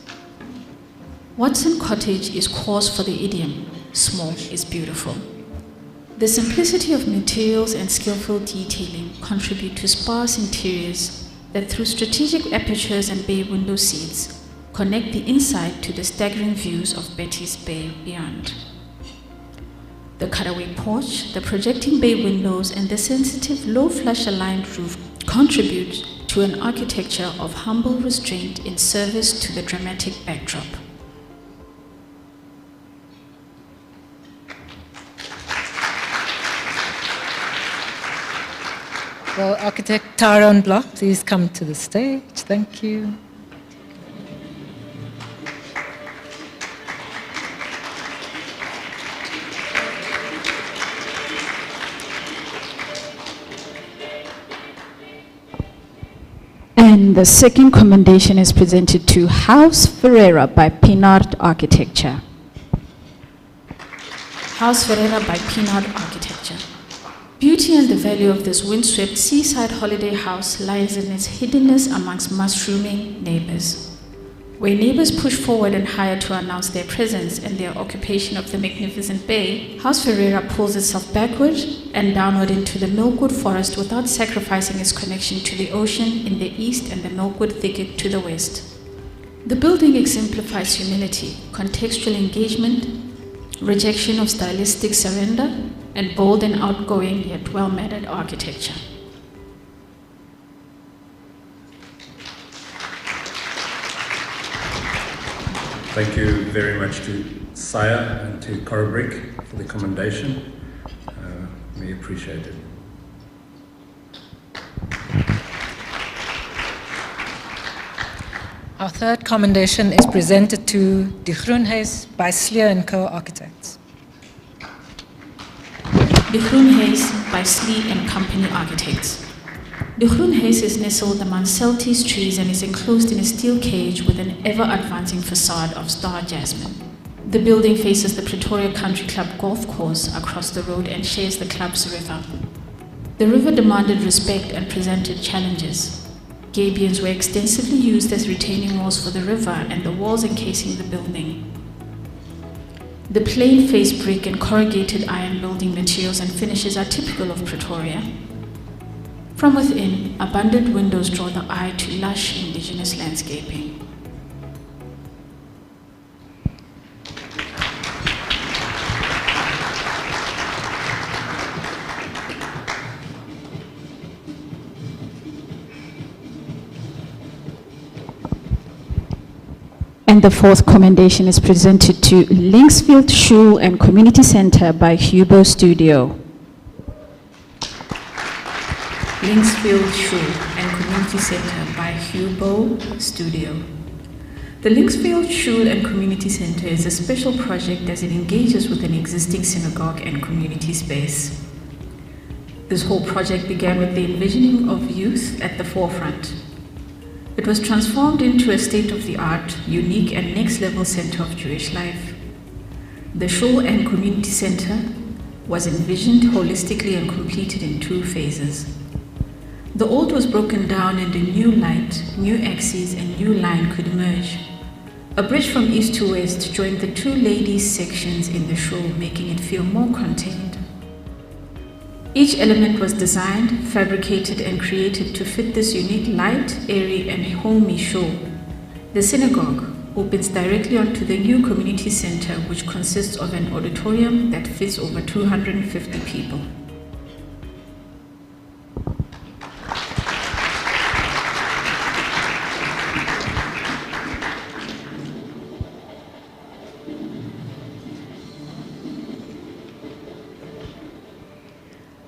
Watson Cottage is coarse for the idiom, small is beautiful. The simplicity of materials and skillful detailing contribute to sparse interiors that through strategic apertures and bay window seats connect the inside to the staggering views of Betty's Bay beyond. The cutaway porch, the projecting bay windows, and the sensitive low flush aligned roof contribute to an architecture of humble restraint in service to the dramatic backdrop. Well, architect Tyrone Block, please come to the stage. Thank you. And the second commendation is presented to House Ferreira by Pinard Architecture. House Ferreira by Pinard Architecture. Beauty and the value of this windswept seaside holiday house lies in its hiddenness amongst mushrooming neighbors. Where neighbors push forward and hire to announce their presence and their occupation of the magnificent bay, House Ferreira pulls itself backward and downward into the milkwood forest without sacrificing its connection to the ocean in the east and the milkwood thicket to the west. The building exemplifies humility, contextual engagement, rejection of stylistic surrender, and bold and outgoing yet well-mannered architecture. Thank you very much to SAIA and to Corobrik for the commendation. We appreciate it. Our third commendation is presented to De Groenhuis by SAIA & Co Architects. De Groenhuis by SAIA & Company Architects. De Groenhuis is nestled among Celtis trees and is enclosed in a steel cage with an ever-advancing facade of star jasmine. The building faces the Pretoria Country Club golf course across the road and shares the club's river. The river demanded respect and presented challenges. Gabions were extensively used as retaining walls for the river and the walls encasing the building. The plain face brick and corrugated iron building materials and finishes are typical of Pretoria. From within, abundant windows draw the eye to lush indigenous landscaping. And the fourth commendation is presented to Linksfield Schule and Community Center by Hubo Studio. Linksfield Schule and Community Center by Hubo Studio. The Linksfield Schule and Community Center is a special project as it engages with an existing synagogue and community space. This whole project began with the envisioning of youth at the forefront. It was transformed into a state-of-the-art, unique and next-level center of Jewish life. The Schule and Community Center was envisioned holistically and completed in 2 phases. The old was broken down and a new light, new axes and new line could emerge. A bridge from east to west joined the 2 ladies' sections in the Schule, making it feel more contained. Each element was designed, fabricated and created to fit this unique light, airy and homey Schule. The synagogue opens directly onto the new community center, which consists of an auditorium that fits over 250 people.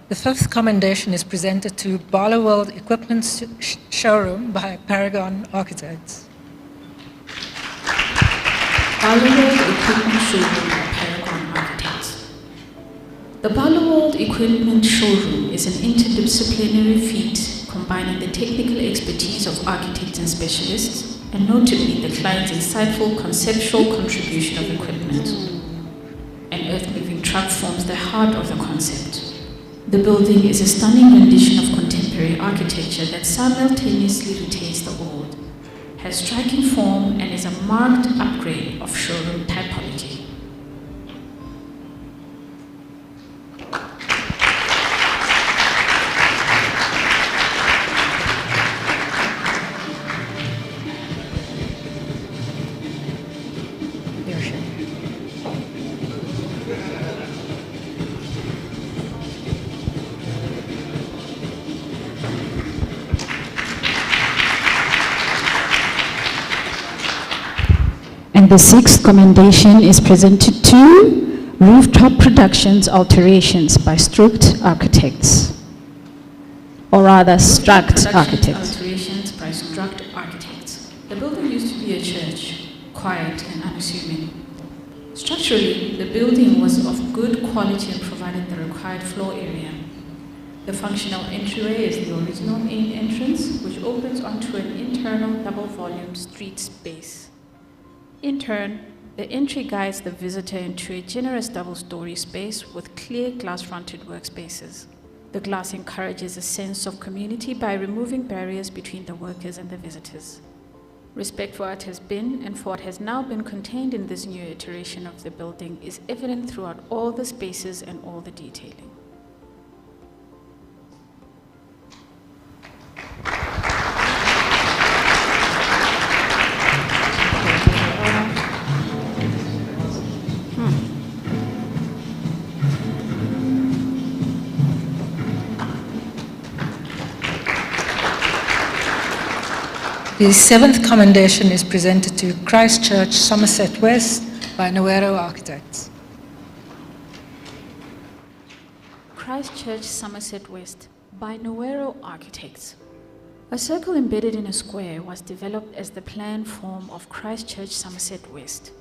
The fifth commendation is presented to Barloworld Equipment Showroom by Paragon Architects. Barloworld Equipment Showroom by Paragon Architects. The Barloworld Equipment Showroom is an interdisciplinary feat combining the technical expertise of architects and specialists, and notably the client's insightful conceptual contribution of equipment. An earth-moving truck forms the heart of the concept. The building is a stunning rendition of contemporary architecture that simultaneously retains the old, has striking form, and is a marked upgrade of showroom typology. And the sixth commendation is presented to Rooftop Productions Alterations by Struct Architects, or rather Struct Architects. Alterations by Struct Architects. The building used to be a church, quiet and unassuming. Structurally, the building was of good quality and provided the required floor area. The functional entryway is the original main entrance, which opens onto an internal double-volume street space. In turn, the entry guides the visitor into a generous double-story space with clear glass-fronted workspaces. The glass encourages a sense of community by removing barriers between the workers and the visitors. Respect for what has been and for what has now been contained in this new iteration of the building is evident throughout all the spaces and all the detailing. The 7th commendation is presented to Christchurch, Somerset West by Noero Architects. Christchurch, Somerset West by Noero Architects. A circle embedded in a square was developed as the planned form of Christchurch, Somerset West.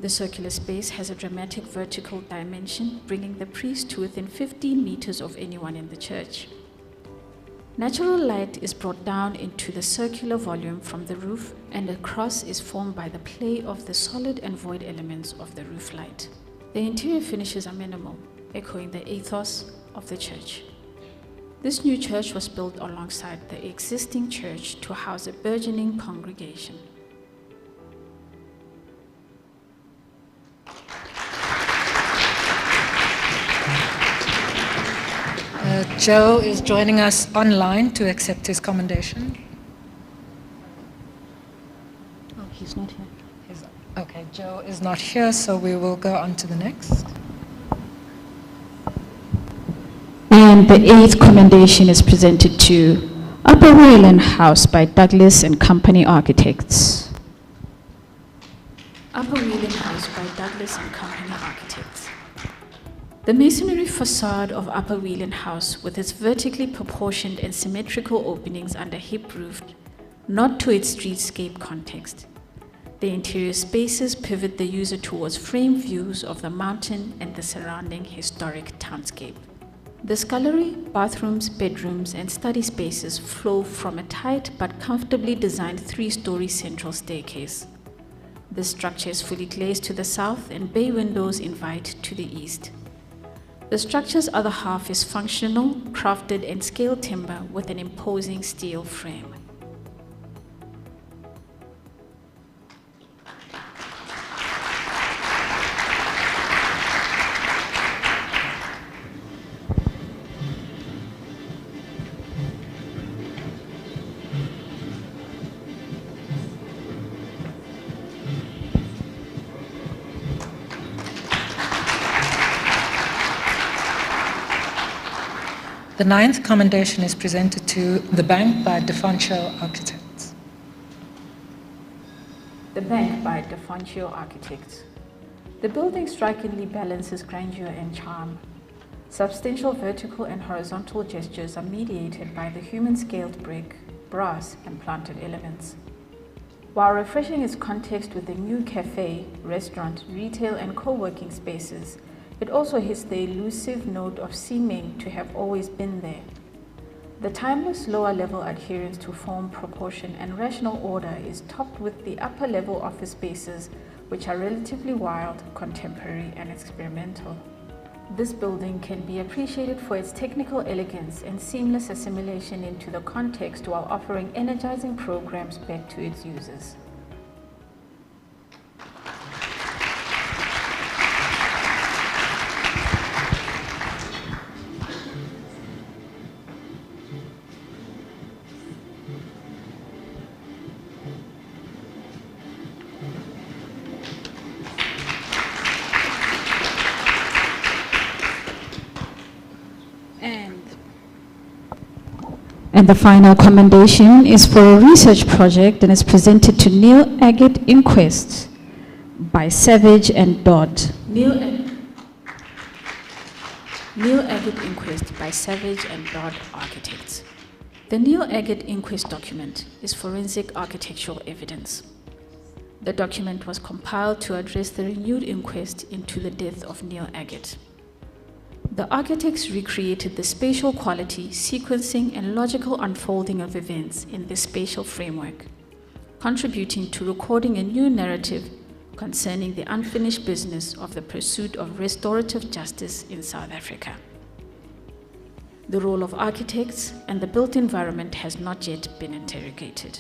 The circular space has a dramatic vertical dimension, bringing the priest to within 15 meters of anyone in the church. Natural light is brought down into the circular volume from the roof, and a cross is formed by the play of the solid and void elements of the roof light. The interior finishes are minimal, echoing the ethos of the church. This new church was built alongside the existing church to house a burgeoning congregation. Joe is joining us online to accept his commendation. Oh, he's not here. Okay, Joe is not here, so we will go on to the next. And the 8th commendation is presented to Upper Wayland House by Douglas and Company Architects. Upper Wheeling House by Douglas and Company Architects. The masonry facade of Upper Wheeling House, with its vertically proportioned and symmetrical openings under hip roof, nod to its streetscape context. The interior spaces pivot the user towards framed views of the mountain and the surrounding historic townscape. The scullery, bathrooms, bedrooms, and study spaces flow from a tight but comfortably designed 3-story central staircase. The structure is fully glazed to the south, and bay windows invite to the east. The structure's other half is functional, crafted and scaled timber with an imposing steel frame. The 9th commendation is presented to The Bank by Defancio Architects. The Bank by Defancio Architects. The building strikingly balances grandeur and charm. Substantial vertical and horizontal gestures are mediated by the human-scaled brick, brass, and planted elements. While refreshing its context with the new cafe, restaurant, retail, and co-working spaces, it also hits the elusive note of seeming to have always been there. The timeless lower-level adherence to form, proportion, and rational order is topped with the upper-level office spaces, which are relatively wild, contemporary, and experimental. This building can be appreciated for its technical elegance and seamless assimilation into the context while offering energizing programs back to its users. And the final commendation is for a research project and is presented to Neil Agate Inquest by Savage and Dodd. Neil Agate Inquest by Savage and Dodd Architects. The Neil Agate Inquest document is forensic architectural evidence. The document was compiled to address the renewed inquest into the death of Neil Agate. The architects recreated the spatial quality, sequencing, and logical unfolding of events in this spatial framework, contributing to recording a new narrative concerning the unfinished business of the pursuit of restorative justice in South Africa. The role of architects and the built environment has not yet been interrogated.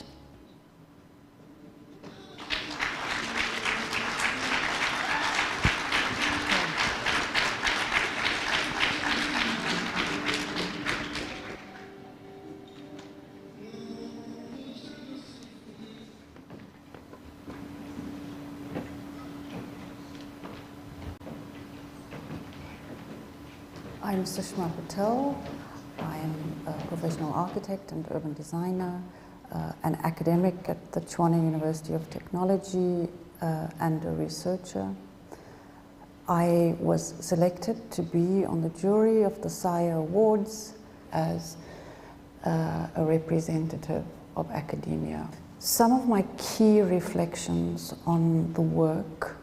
I'm Sushma Patel. I'm a professional architect and urban designer. an academic at the Tshwane University of Technology and a researcher. I was selected to be on the jury of the SAIA Awards as a representative of academia. Some of my key reflections on the work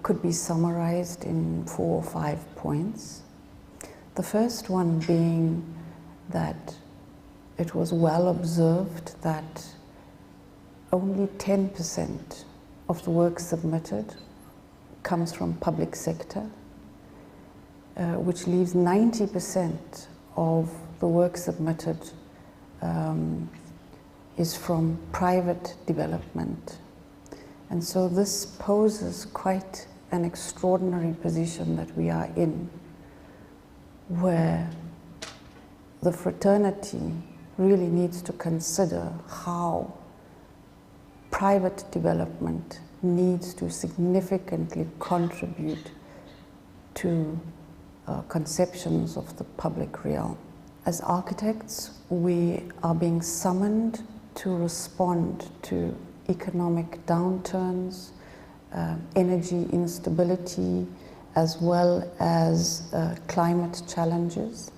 could be summarized in 4 or 5 points. The first one being that it was well observed that only 10% of the work submitted comes from public sector, which leaves 90% of the work submitted is from private development. And so this poses quite an extraordinary position that we are in, where the fraternity really needs to consider how private development needs to significantly contribute to conceptions of the public realm. As architects, we are being summoned to respond to economic downturns, energy instability, as well as climate challenges.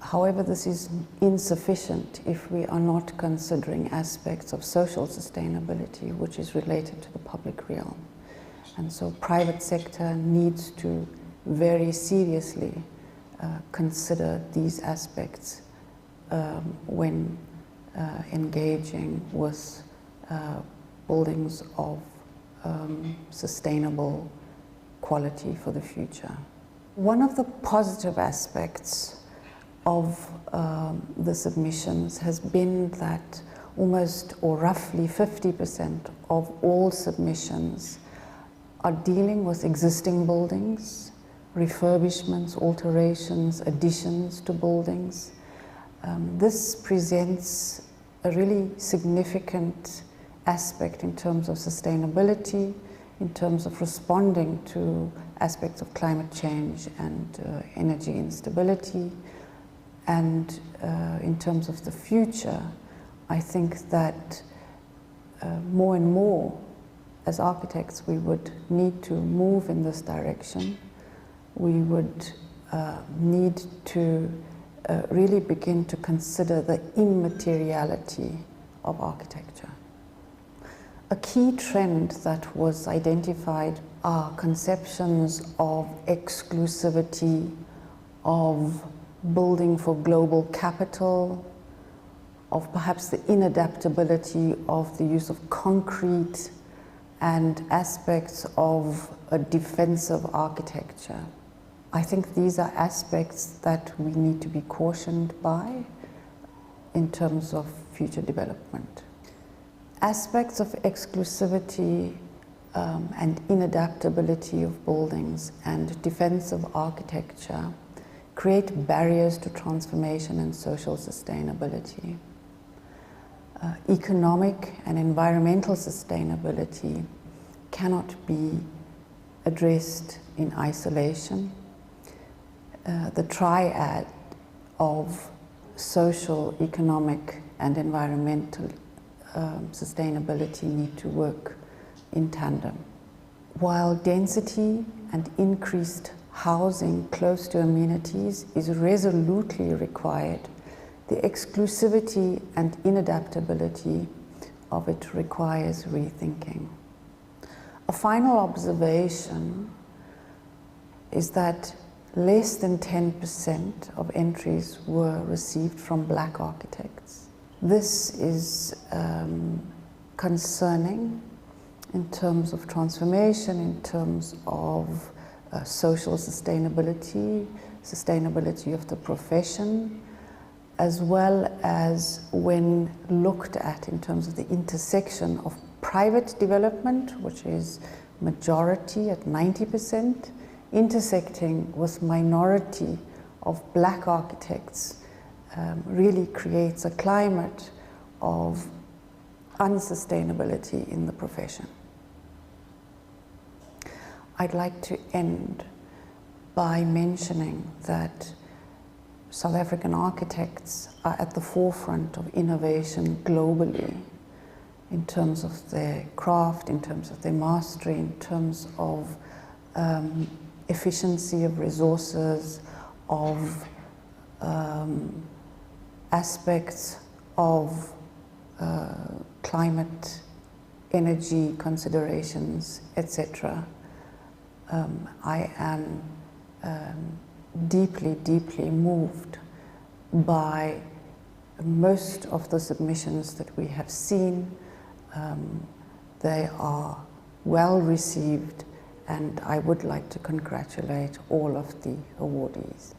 However, this is insufficient if we are not considering aspects of social sustainability, which is related to the public realm. And so private sector needs to very seriously consider these aspects when engaging with buildings of sustainable quality for the future. One of the positive aspects of the submissions has been that almost or roughly 50% of all submissions are dealing with existing buildings, refurbishments, alterations, additions to buildings. This presents a really significant aspect in terms of sustainability, in terms of responding to aspects of climate change and energy instability. And in terms of the future, I think that more and more as architects we would need to move in this direction. We would need to really begin to consider the immateriality of architecture. A key trend that was identified are conceptions of exclusivity, of building for global capital, of perhaps the inadaptability of the use of concrete and aspects of a defensive architecture. I think these are aspects that we need to be cautioned by in terms of future development. Aspects of exclusivity and inadaptability of buildings and defensive architecture create barriers to transformation and social sustainability. Economic and environmental sustainability cannot be addressed in isolation. The triad of social, economic, and environmental sustainability need to work in tandem. While density and increased housing close to amenities is resolutely required, the exclusivity and inadaptability of it requires rethinking. A final observation is that less than 10% of entries were received from Black architects. This is concerning in terms of transformation, in terms of social sustainability, sustainability of the profession, as well as when looked at in terms of the intersection of private development, which is majority at 90%, intersecting with minority of Black architects, really creates a climate of unsustainability in the profession. I'd like to end by mentioning that South African architects are at the forefront of innovation globally in terms of their craft, in terms of their mastery, in terms of efficiency of resources, of aspects of climate, energy considerations, etc. I am deeply, deeply moved by most of the submissions that we have seen. They are well received, and I would like to congratulate all of the awardees.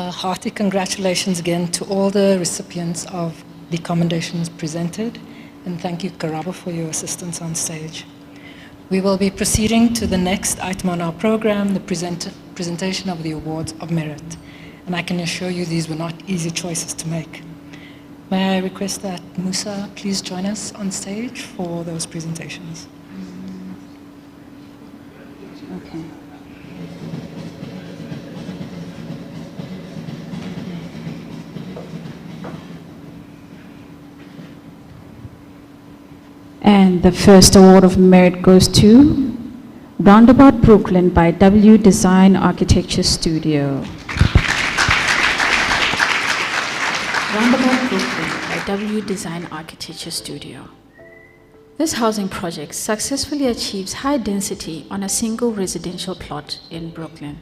Hearty congratulations again to all the recipients of the commendations presented, and thank you, Karabo, for your assistance on stage. We will be proceeding to the next item on our program, the presentation of the Awards of Merit. And I can assure you these were not easy choices to make. May I request that Musa please join us on stage for those presentations? Okay. And the first award of merit goes to Roundabout Brooklyn by W Design Architecture Studio. Roundabout Brooklyn by W Design Architecture Studio. This housing project successfully achieves high density on a single residential plot in Brooklyn.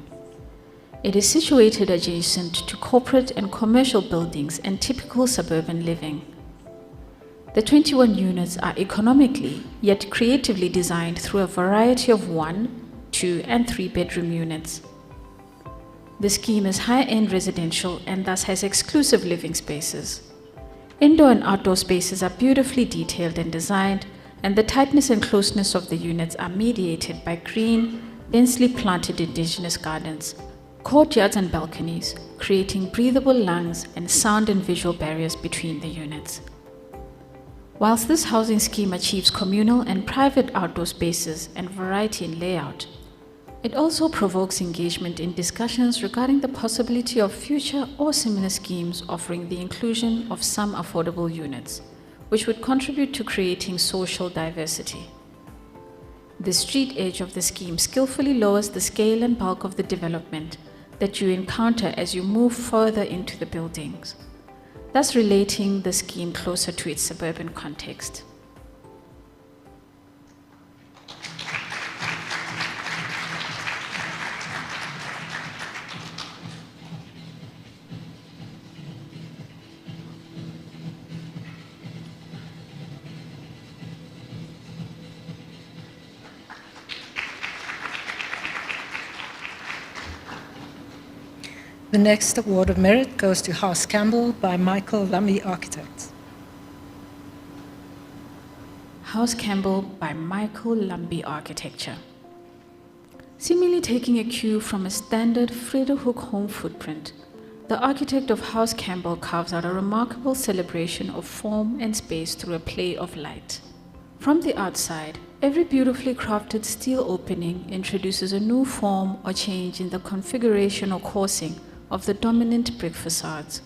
It is situated adjacent to corporate and commercial buildings and typical suburban living. The 21 units are economically yet creatively designed through a variety of 1, 2, and 3 bedroom units. The scheme is high-end residential and thus has exclusive living spaces. Indoor and outdoor spaces are beautifully detailed and designed, and the tightness and closeness of the units are mediated by green, densely planted indigenous gardens, courtyards and balconies, creating breathable lungs and sound and visual barriers between the units. Whilst this housing scheme achieves communal and private outdoor spaces and variety in layout, it also provokes engagement in discussions regarding the possibility of future or similar schemes offering the inclusion of some affordable units, which would contribute to creating social diversity. The street edge of the scheme skillfully lowers the scale and bulk of the development that you encounter as you move further into the buildings, thus relating the scheme closer to its suburban context. The next award of merit goes to House Campbell by Michael Lumby Architects. House Campbell by Michael Lumby Architecture. Seemingly taking a cue from a standard Frederhoek home footprint, the architect of House Campbell carves out a remarkable celebration of form and space through a play of light. From the outside, every beautifully crafted steel opening introduces a new form or change in the configuration or coursing of the dominant brick facades.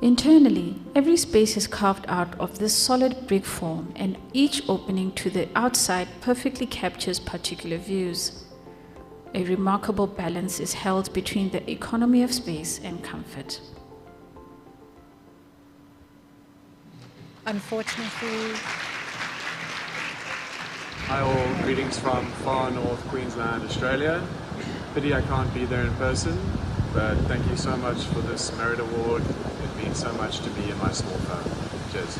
Internally, every space is carved out of this solid brick form, and each opening to the outside perfectly captures particular views. A remarkable balance is held between the economy of space and comfort. Unfortunately, hi all, greetings from far north Queensland, Australia. Pity I can't be there in person, but thank you so much for this merit award. It means so much to me and my small firm. Cheers.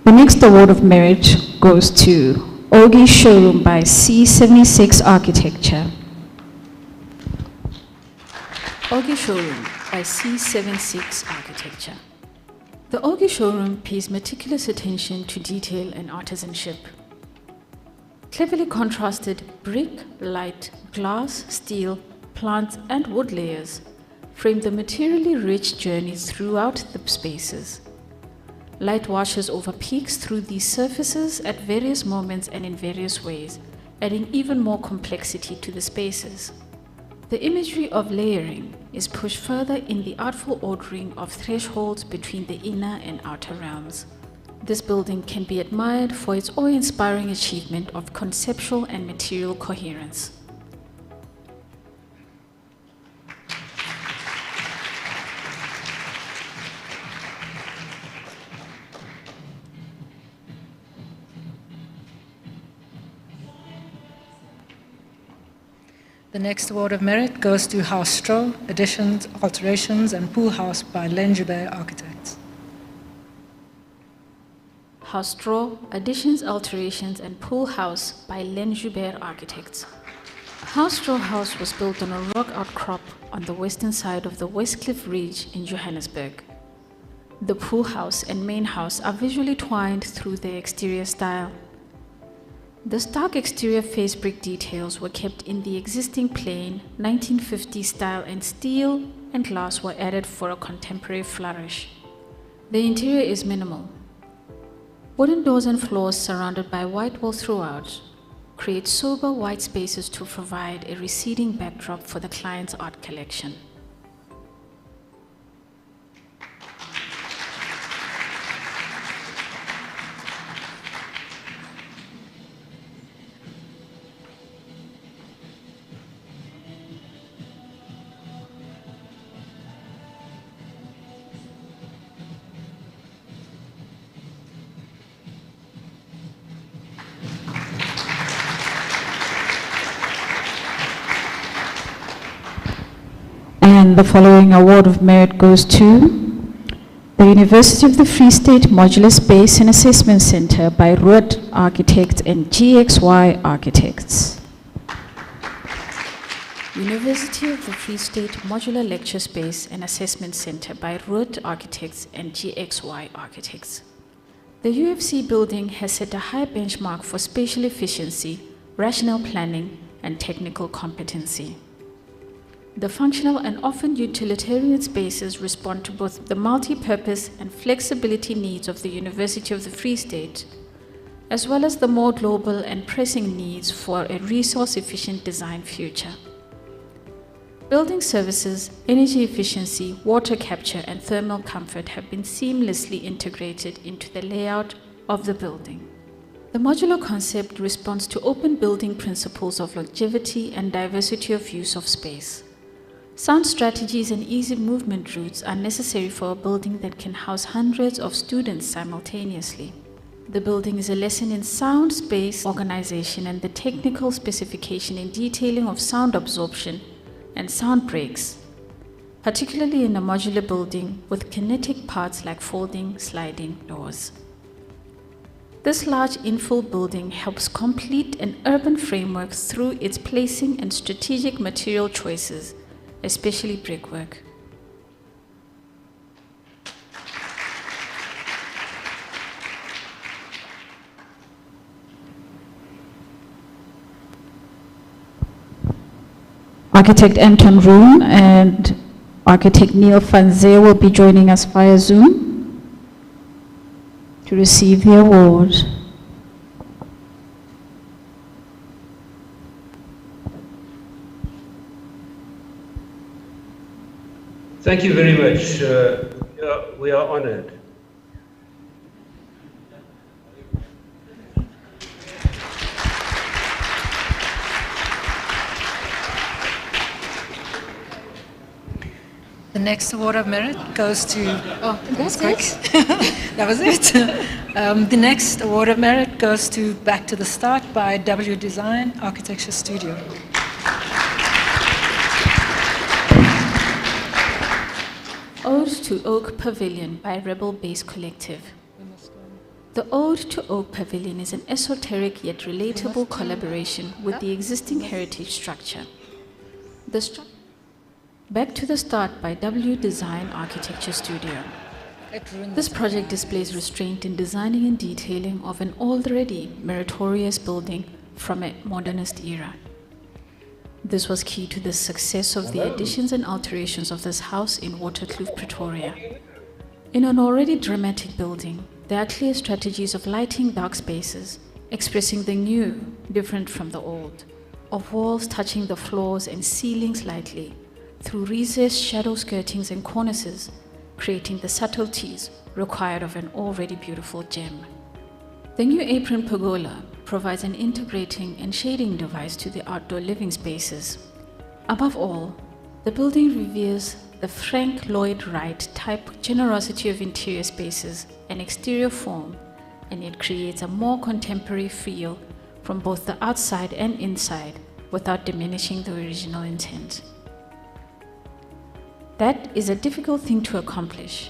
The next award of merit goes to Ogi Showroom by C76 Architecture. Ogi Showroom by C76 Architecture. The Ogi showroom pays meticulous attention to detail and artisanship. Cleverly contrasted brick, light, glass, steel, plants, and wood layers frame the materially rich journey throughout the spaces. Light washes over peaks through these surfaces at various moments and in various ways, adding even more complexity to the spaces. The imagery of layering is pushed further in the artful ordering of thresholds between the inner and outer realms. This building can be admired for its awe-inspiring achievement of conceptual and material coherence. The next award of merit goes to House Stroh, Additions, Alterations and Pool House by Len Joubert Architects. House Stroh, Additions, Alterations and Pool House by Len Joubert Architects. House Stroh House was built on a rock outcrop on the western side of the Westcliff Ridge in Johannesburg. The pool house and main house are visually twined through their exterior style. The stark exterior face brick details were kept in the existing plain 1950s style, and steel and glass were added for a contemporary flourish. The interior is minimal. Wooden doors and floors surrounded by white wall throughout create sober white spaces to provide a receding backdrop for the client's art collection. And the following award of merit goes to the University of the Free State Modular Space and Assessment Center by Root Architects and GXY Architects. University of the Free State Modular Lecture Space and Assessment Center by Root Architects and GXY Architects. The UFC building has set a high benchmark for spatial efficiency, rational planning, and technical competency. The functional and often utilitarian spaces respond to both the multi-purpose and flexibility needs of the University of the Free State, as well as the more global and pressing needs for a resource-efficient design future. Building services, energy efficiency, water capture, and thermal comfort have been seamlessly integrated into the layout of the building. The modular concept responds to open building principles of longevity and diversity of use of space. Sound strategies and easy movement routes are necessary for a building that can house hundreds of students simultaneously. The building is a lesson in sound space organization and the technical specification and detailing of sound absorption and sound breaks, particularly in a modular building with kinetic parts like folding, sliding doors. This large infill building helps complete an urban framework through its placing and strategic material choices, especially brickwork. Architect Anton Roon and Architect Neil van Zyl will be joining us via Zoom to receive the award. Thank you very much. We are honored. The next award of merit goes to... Oh, that's quick. That was it. The next award of merit goes to Back to the Start by W Design Architecture Studio. Ode to Oak Pavilion by Rebel Base Collective. The Ode to Oak Pavilion is an esoteric yet relatable collaboration with the existing heritage structure. Back to the Start by W Design Architecture Studio. This project displays restraint in designing and detailing of an already meritorious building from a modernist era. This was key to the success of the additions and alterations of this house in Waterkloof, Pretoria. In an already dramatic building, there are clear strategies of lighting dark spaces, expressing the new, different from the old, of walls touching the floors and ceilings lightly, through recessed shadow skirtings and cornices, creating the subtleties required of an already beautiful gem. The new apron pergola provides an integrating and shading device to the outdoor living spaces. Above all, the building reveres the Frank Lloyd Wright type generosity of interior spaces and exterior form, and it creates a more contemporary feel from both the outside and inside without diminishing the original intent. That is a difficult thing to accomplish.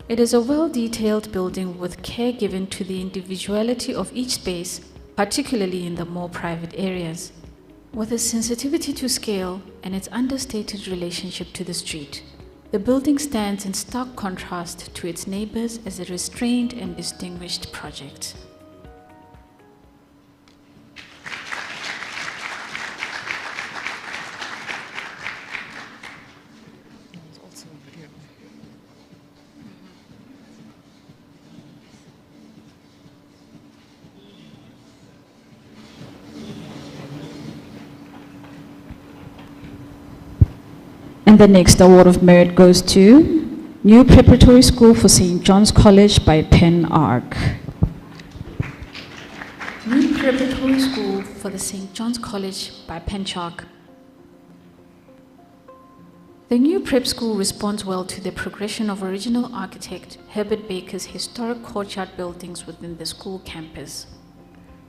It is a well-detailed building with care given to the individuality of each space, particularly in the more private areas, with a sensitivity to scale and its understated relationship to the street. The building stands in stark contrast to its neighbors as a restrained and distinguished project. And the next award of merit goes to New Preparatory School for St. John's College by Penn Arc. New Preparatory School for the St. John's College by Penn Arc. The new prep school responds well to the progression of original architect Herbert Baker's historic courtyard buildings within the school campus.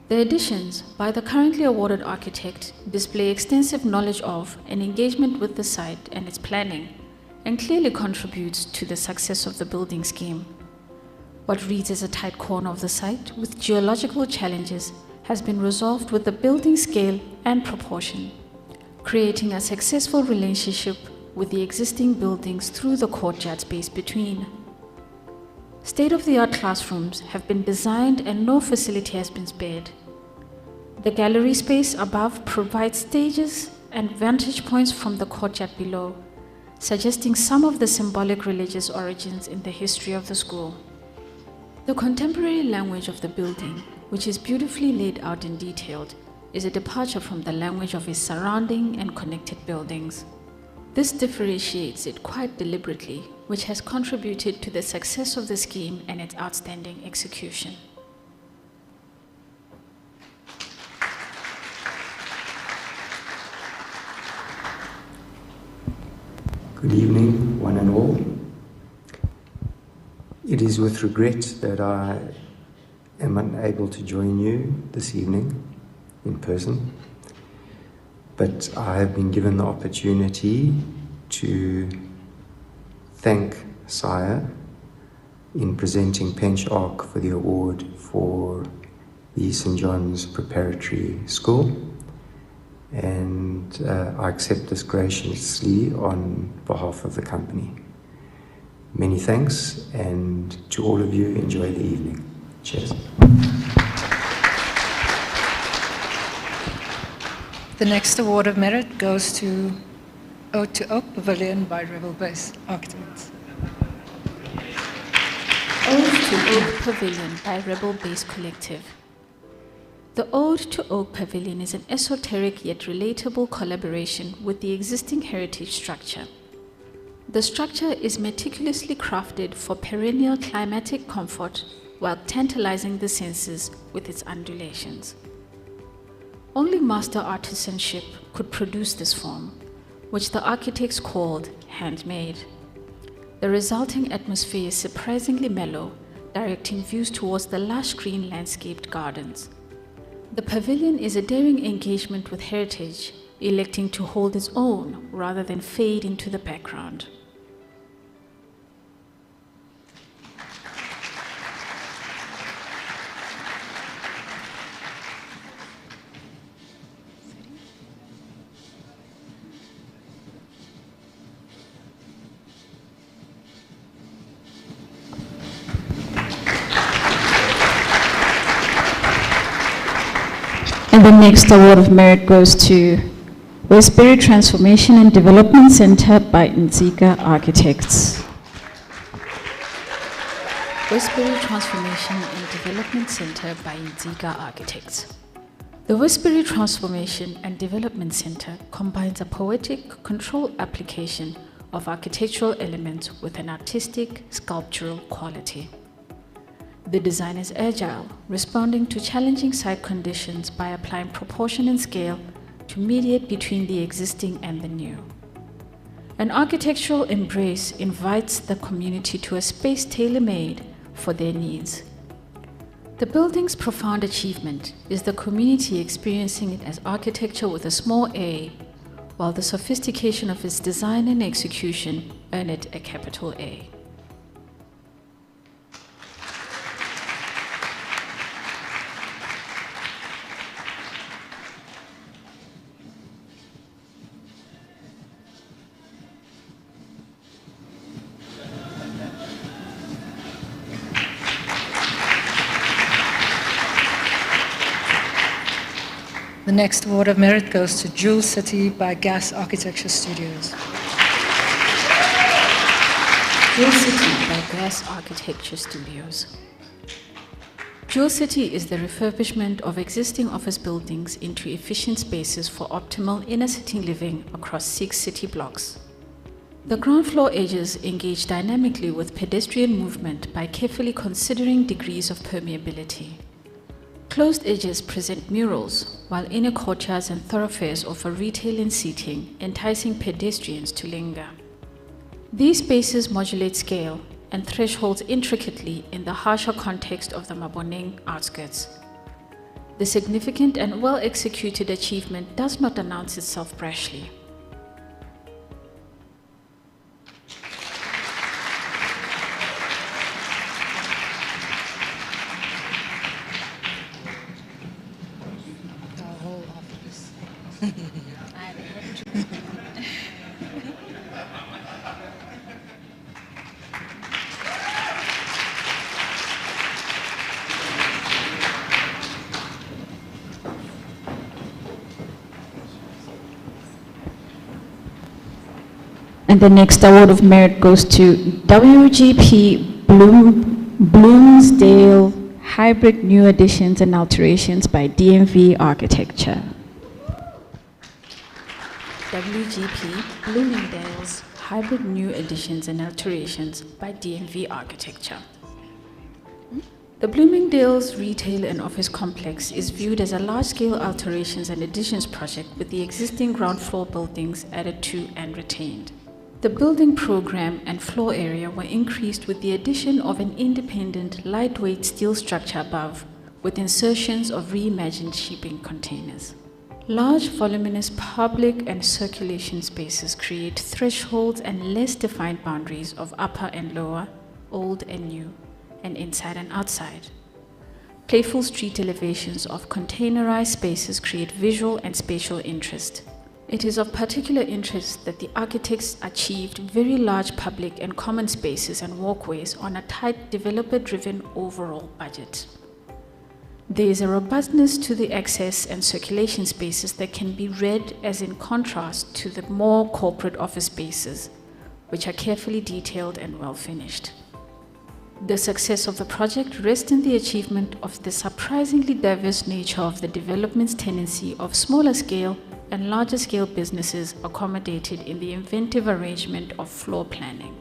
The additions by the currently awarded architect display extensive knowledge of and engagement with the site and its planning, and clearly contributes to the success of the building scheme. What reads as a tight corner of the site with geological challenges has been resolved with the building scale and proportion, creating a successful relationship with the existing buildings through the courtyard space between. State-of-the-art classrooms have been designed and no facility has been spared. The gallery space above provides stages and vantage points from the courtyard below, suggesting some of the symbolic religious origins in the history of the school. The contemporary language of the building, which is beautifully laid out and detailed, is a departure from the language of its surrounding and connected buildings. This differentiates it quite deliberately, which has contributed to the success of the scheme and its outstanding execution. Good evening, one and all. It is with regret that I am unable to join you this evening in person, but I have been given the opportunity to thank SAIA in presenting Pench Arc for the award for the St. John's Preparatory School, and I accept this graciously on behalf of the company. Many thanks, and to all of you, enjoy the evening. Cheers. The next award of merit goes to Ode to Oak Pavilion by Rebel Base Architects. Ode to Oak Pavilion by Rebel Base Collective. The Ode to Oak Pavilion is an esoteric yet relatable collaboration with the existing heritage structure. The structure is meticulously crafted for perennial climatic comfort while tantalizing the senses with its undulations. Only master artisanship could produce this form, which the architects called handmade. The resulting atmosphere is surprisingly mellow, directing views towards the lush green landscaped gardens. The pavilion is a daring engagement with heritage, electing to hold its own rather than fade into the background. And the next award of merit goes to Westbury Transformation and Development Center by Nzika Architects. Westbury Transformation and Development Center by Nzika Architects. The Westbury Transformation and Development Center combines a poetic control application of architectural elements with an artistic, sculptural quality. The design is agile, responding to challenging site conditions by applying proportion and scale to mediate between the existing and the new. An architectural embrace invites the community to a space tailor-made for their needs. The building's profound achievement is the community experiencing it as architecture with a small a, while the sophistication of its design and execution earn it a capital A. The next award of merit goes to Jewel City by Gas Architecture Studios. Jewel City by Gas Architecture Studios. Jewel City is the refurbishment of existing office buildings into efficient spaces for optimal inner-city living across 6 city blocks. The ground floor edges engage dynamically with pedestrian movement by carefully considering degrees of permeability. Closed edges present murals, while inner courtyards and thoroughfares offer retail and seating, enticing pedestrians to linger. These spaces modulate scale and thresholds intricately in the harsher context of the Maboneng outskirts. The significant and well-executed achievement does not announce itself brashly. And the next award of merit goes to WGP Bloomsdale Hybrid New Additions and Alterations by DMV Architecture. WGP Bloomingdale's Hybrid New Additions and Alterations by DMV Architecture. The Bloomingdale's retail and office complex is viewed as a large-scale alterations and additions project with the existing ground floor buildings added to and retained. The building program and floor area were increased with the addition of an independent, lightweight steel structure above, with insertions of reimagined shipping containers. Large, voluminous public and circulation spaces create thresholds and less defined boundaries of upper and lower, old and new, and inside and outside. Playful street elevations of containerized spaces create visual and spatial interest. It is of particular interest that the architects achieved very large public and common spaces and walkways on a tight developer-driven overall budget. There is a robustness to the access and circulation spaces that can be read as in contrast to the more corporate office spaces, which are carefully detailed and well finished. The success of the project rests in the achievement of the surprisingly diverse nature of the development's tendency of smaller scale and larger scale businesses accommodated in the inventive arrangement of floor planning.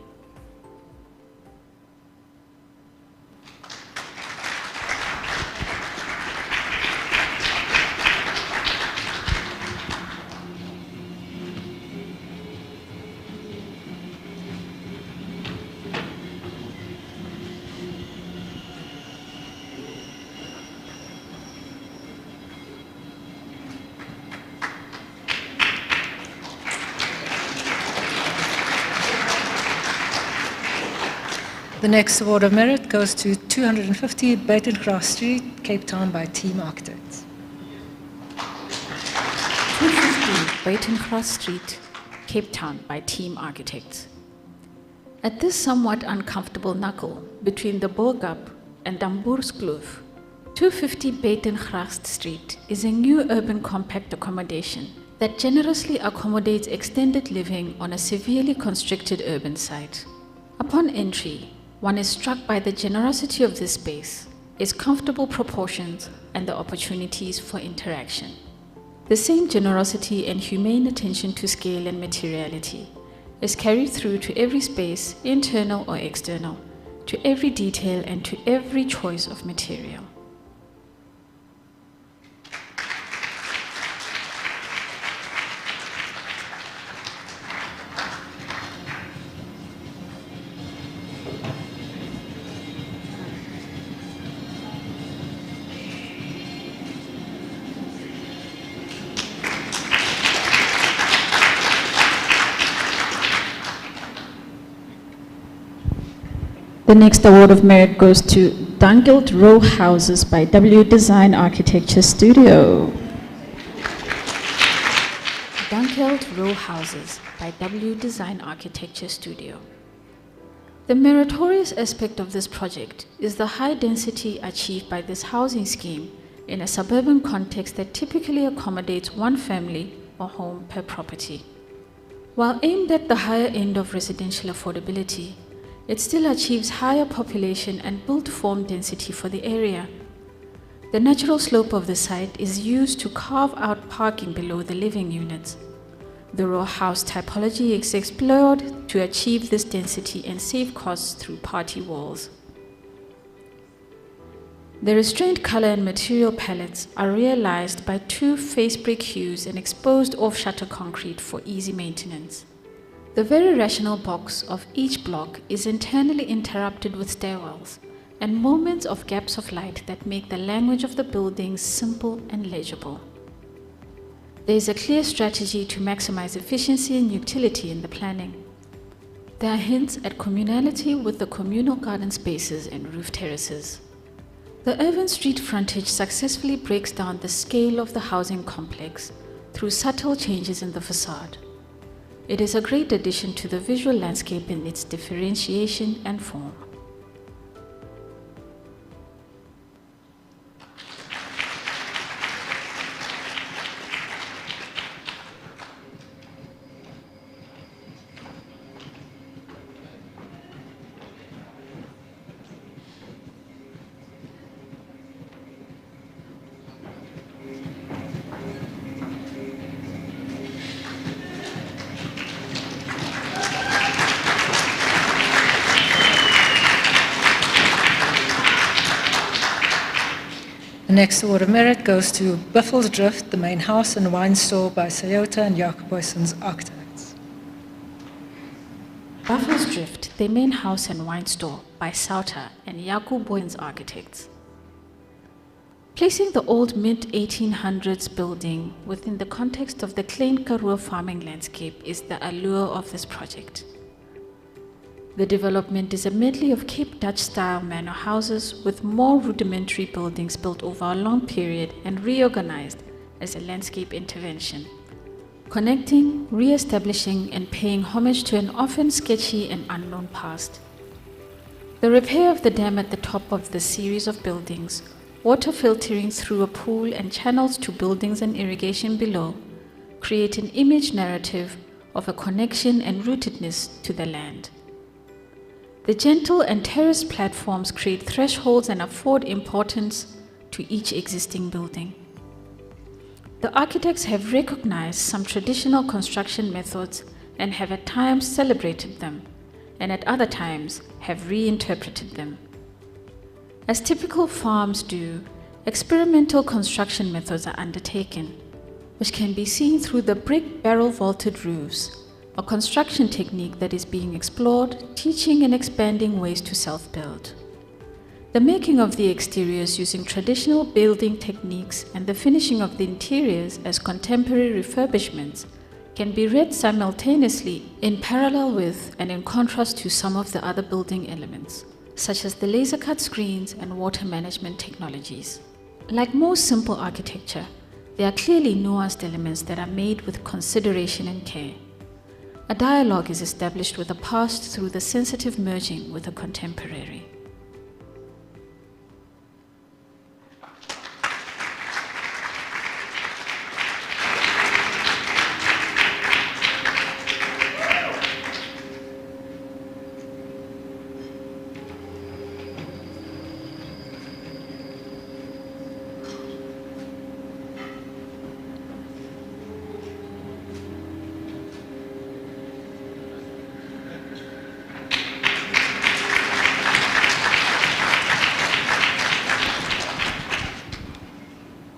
The next award of merit goes to 250 Buitengraaf Street, Cape Town by Team Architects. 250 Buitengraaf Street, Cape Town by Team Architects. At this somewhat uncomfortable knuckle between the Boergap and Damboerskloof, 250 Buitengracht Street is a new urban compact accommodation that generously accommodates extended living on a severely constricted urban site. Upon entry, one is struck by the generosity of this space, its comfortable proportions, and the opportunities for interaction. The same generosity and humane attention to scale and materiality is carried through to every space, internal or external, to every detail and to every choice of material. The next award of merit goes to Dunkeld Row Houses by W Design Architecture Studio. Dunkeld Row Houses by W Design Architecture Studio. The meritorious aspect of this project is the high density achieved by this housing scheme in a suburban context that typically accommodates one family or home per property. While aimed at the higher end of residential affordability, it still achieves higher population and built form density for the area. The natural slope of the site is used to carve out parking below the living units. The row house typology is explored to achieve this density and save costs through party walls. The restrained color and material palettes are realized by two face brick hues and exposed off-shutter concrete for easy maintenance. The very rational box of each block is internally interrupted with stairwells and moments of gaps of light that make the language of the buildings simple and legible. There is a clear strategy to maximize efficiency and utility in the planning. There are hints at communality with the communal garden spaces and roof terraces. The urban street frontage successfully breaks down the scale of the housing complex through subtle changes in the facade. It is a great addition to the visual landscape in its differentiation and form. The next award of merit goes to Buffels Drift, the main house and wine store by SAIA and Jacob Boyson's architects. Buffels Drift, the main house and wine store by SAIA and Jacob Boyson's architects. Placing the old mid-1800s building within the context of the Klein Karoo farming landscape is the allure of this project. The development is a medley of Cape Dutch-style manor houses with more rudimentary buildings built over a long period and reorganized as a landscape intervention, connecting, re-establishing, and paying homage to an often sketchy and unknown past. The repair of the dam at the top of the series of buildings, water filtering through a pool and channels to buildings and irrigation below, create an image narrative of a connection and rootedness to the land. The gentle and terraced platforms create thresholds and afford importance to each existing building. The architects have recognized some traditional construction methods and have at times celebrated them, and at other times have reinterpreted them. As typical farms do, experimental construction methods are undertaken, which can be seen through the brick barrel-vaulted roofs, a construction technique that is being explored, teaching and expanding ways to self-build. The making of the exteriors using traditional building techniques and the finishing of the interiors as contemporary refurbishments can be read simultaneously in parallel with and in contrast to some of the other building elements, such as the laser-cut screens and water management technologies. Like most simple architecture, there are clearly nuanced elements that are made with consideration and care. A dialogue is established with the past through the sensitive merging with the contemporary.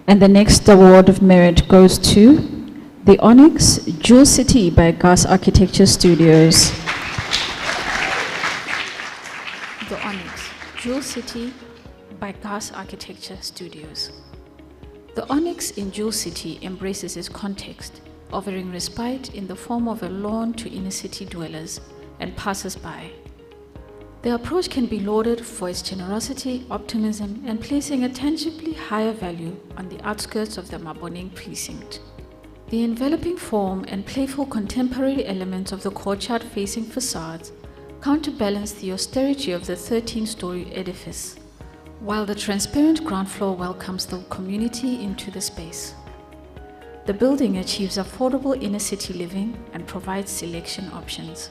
And the next award of merit goes to the Onyx Jewel City by Gas Architecture Studios. The Onyx Jewel City by Gas Architecture Studios. The Onyx in Jewel City embraces its context, offering respite in the form of a lawn to inner city dwellers and passers-by. The approach can be lauded for its generosity, optimism, and placing a tangibly higher value on the outskirts of the Maboneng precinct. The enveloping form and playful contemporary elements of the courtyard-facing facades counterbalance the austerity of the 13-story edifice, while the transparent ground floor welcomes the community into the space. The building achieves affordable inner city living and provides selection options.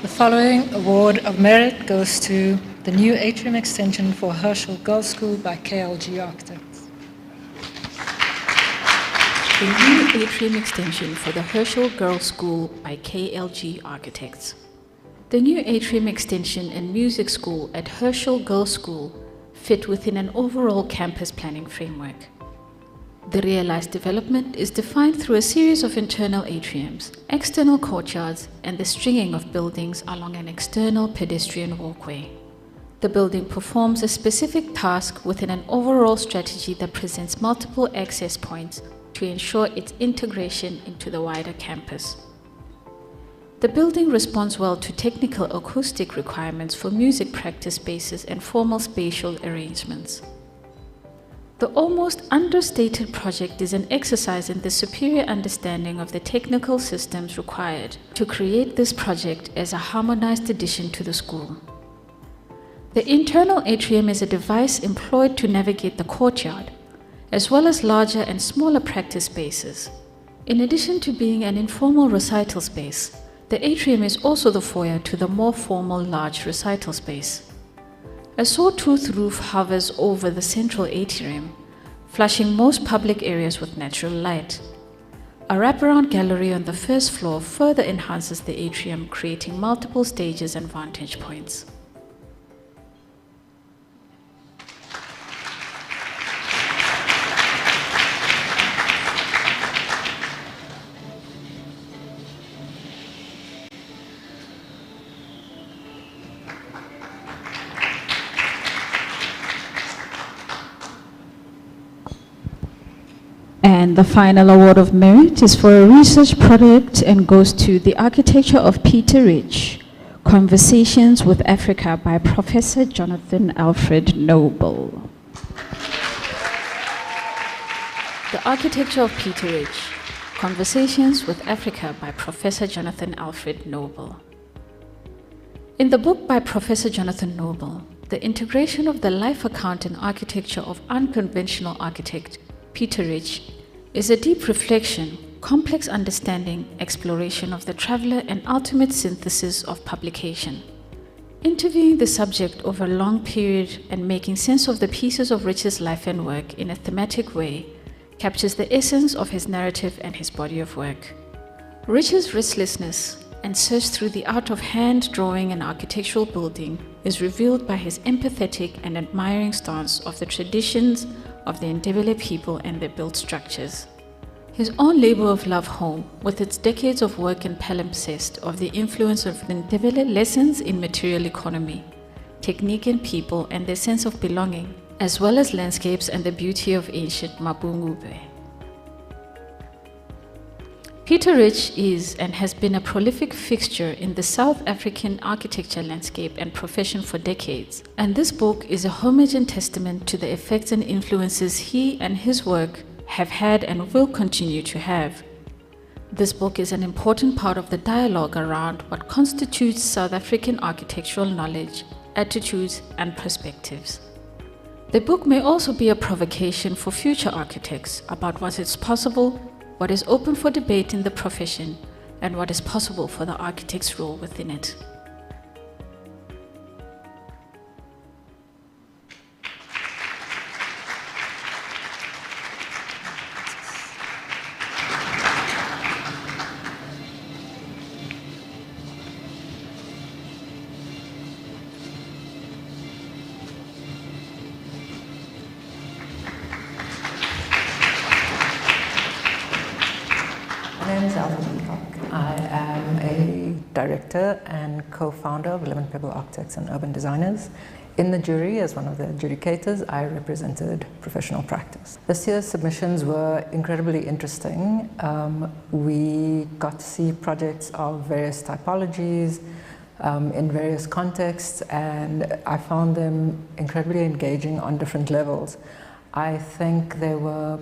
The following award of merit goes to the new atrium extension for Herschel Girls' School by KLG Architects. The new atrium extension for the Herschel Girls' School by KLG Architects. The new atrium extension and music school at Herschel Girls' School fit within an overall campus planning framework. The realized development is defined through a series of internal atriums, external courtyards, and the stringing of buildings along an external pedestrian walkway. The building performs a specific task within an overall strategy that presents multiple access points to ensure its integration into the wider campus. The building responds well to technical acoustic requirements for music practice spaces and formal spatial arrangements. The almost understated project is an exercise in the superior understanding of the technical systems required to create this project as a harmonized addition to the school. The internal atrium is a device employed to navigate the courtyard, as well as larger and smaller practice spaces. In addition to being an informal recital space, the atrium is also the foyer to the more formal large recital space. A sawtooth roof hovers over the central atrium, flushing most public areas with natural light. A wraparound gallery on the first floor further enhances the atrium, creating multiple stages and vantage points. And the final award of merit is for a research project and goes to The Architecture of Peter Rich, Conversations with Africa by Professor Jonathan Alfred Noble. The Architecture of Peter Rich, Conversations with Africa by Professor Jonathan Alfred Noble. In the book by Professor Jonathan Noble, the integration of the life account and architecture of unconventional architect Peter Rich is a deep reflection, complex understanding, exploration of the traveler, and ultimate synthesis of publication. Interviewing the subject over a long period and making sense of the pieces of Rich's life and work in a thematic way captures the essence of his narrative and his body of work. Rich's restlessness and search through the art of hand drawing and architectural building is revealed by his empathetic and admiring stance of the traditions of the Ndebele people and their built structures. His own labor of love home, with its decades of work and palimpsest of the influence of the Ndebele lessons in material economy, technique and people and their sense of belonging, as well as landscapes and the beauty of ancient Mabungube. Peter Rich is and has been a prolific fixture in the South African architecture landscape and profession for decades, and this book is a homage and testament to the effects and influences he and his work have had and will continue to have. This book is an important part of the dialogue around what constitutes South African architectural knowledge, attitudes, and perspectives. The book may also be a provocation for future architects about what is possible what is open for debate in the profession, and what is possible for the architect's role within it. I am a director and co-founder of Lemon Pebble Architects and Urban Designers. In the jury, as one of the adjudicators, I represented professional practice. This year's submissions were incredibly interesting. We got to see projects of various typologies in various contexts, and I found them incredibly engaging on different levels. I think there were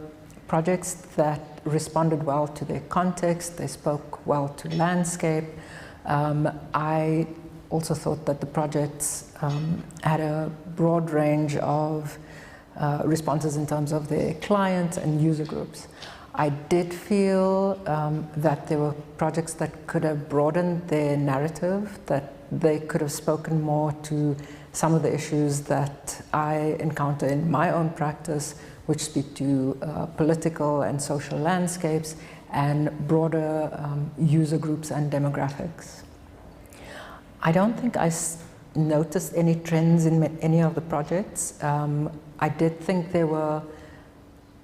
projects that responded well to their context, they spoke well to landscape. I also thought that the projects had a broad range of responses in terms of their clients and user groups. I did feel that there were projects that could have broadened their narrative, that they could have spoken more to some of the issues that I encounter in my own practice, which speak to political and social landscapes and broader user groups and demographics. I don't think I noticed any trends in any of the projects. I did think there were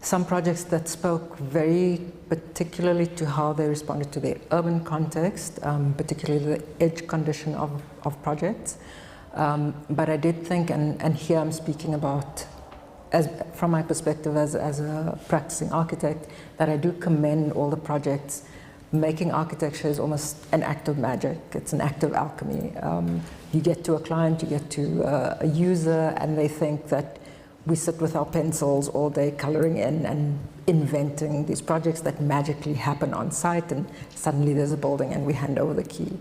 some projects that spoke very particularly to how they responded to their urban context, particularly the edge condition of projects. But I did think, and here I'm speaking about from my perspective as a practicing architect, that I do commend all the projects. Making architecture is almost an act of magic. It's an act of alchemy. You get to a client, you get to a user, and they think that we sit with our pencils all day coloring in and inventing these projects that magically happen on site, and suddenly there's a building and we hand over the key.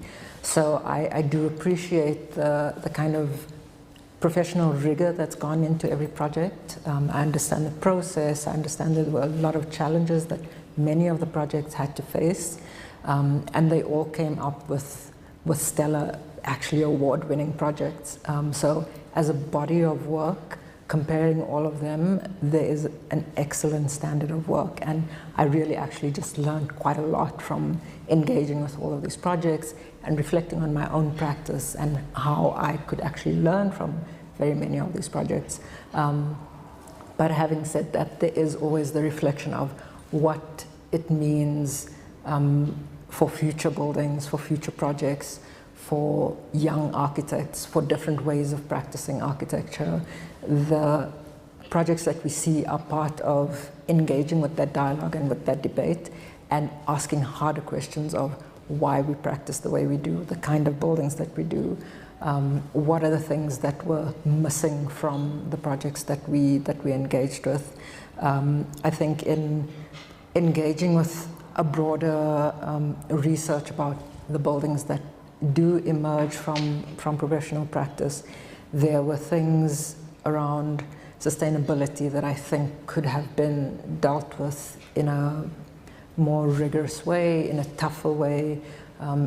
So I do appreciate the kind of professional rigor that's gone into every project. I understand the process. I understand there were a lot of challenges that many of the projects had to face, and they all came up with stellar, actually award-winning projects. So as a body of work, comparing all of them, there is an excellent standard of work, and I really actually just learned quite a lot from engaging with all of these projects and reflecting on my own practice and how I could actually learn from very many of these projects. But having said that, there is always the reflection of what it means for future buildings, for future projects, for young architects, for different ways of practicing architecture. The projects that we see are part of engaging with that dialogue and with that debate and asking harder questions of why we practice the way we do, the kind of buildings that we do. What are the things that were missing from the projects that we engaged with? I think in engaging with a broader research about the buildings that do emerge from professional practice, there were things around sustainability that I think could have been dealt with in a more rigorous way, in a tougher way,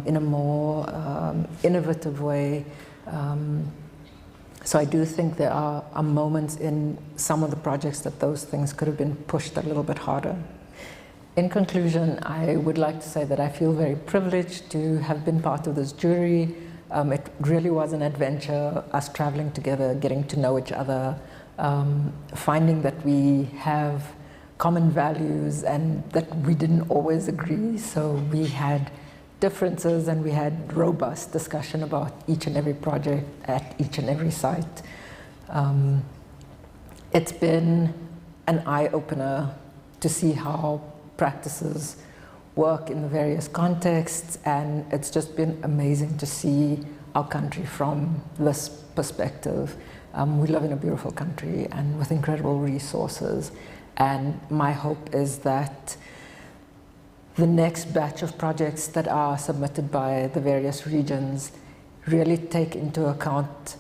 in a more innovative way. So I do think there are moments in some of the projects that those things could have been pushed a little bit harder. In conclusion, I would like to say that I feel very privileged to have been part of this jury. It really was an adventure, us traveling together, getting to know each other, finding that we have common values and that we didn't always agree. So we had differences and we had robust discussion about each and every project at each and every site. It's been an eye-opener to see how practices work in the various contexts, and it's just been amazing to see our country from this perspective. We live in a beautiful country and with incredible resources, and my hope is that the next batch of projects that are submitted by the various regions really take into account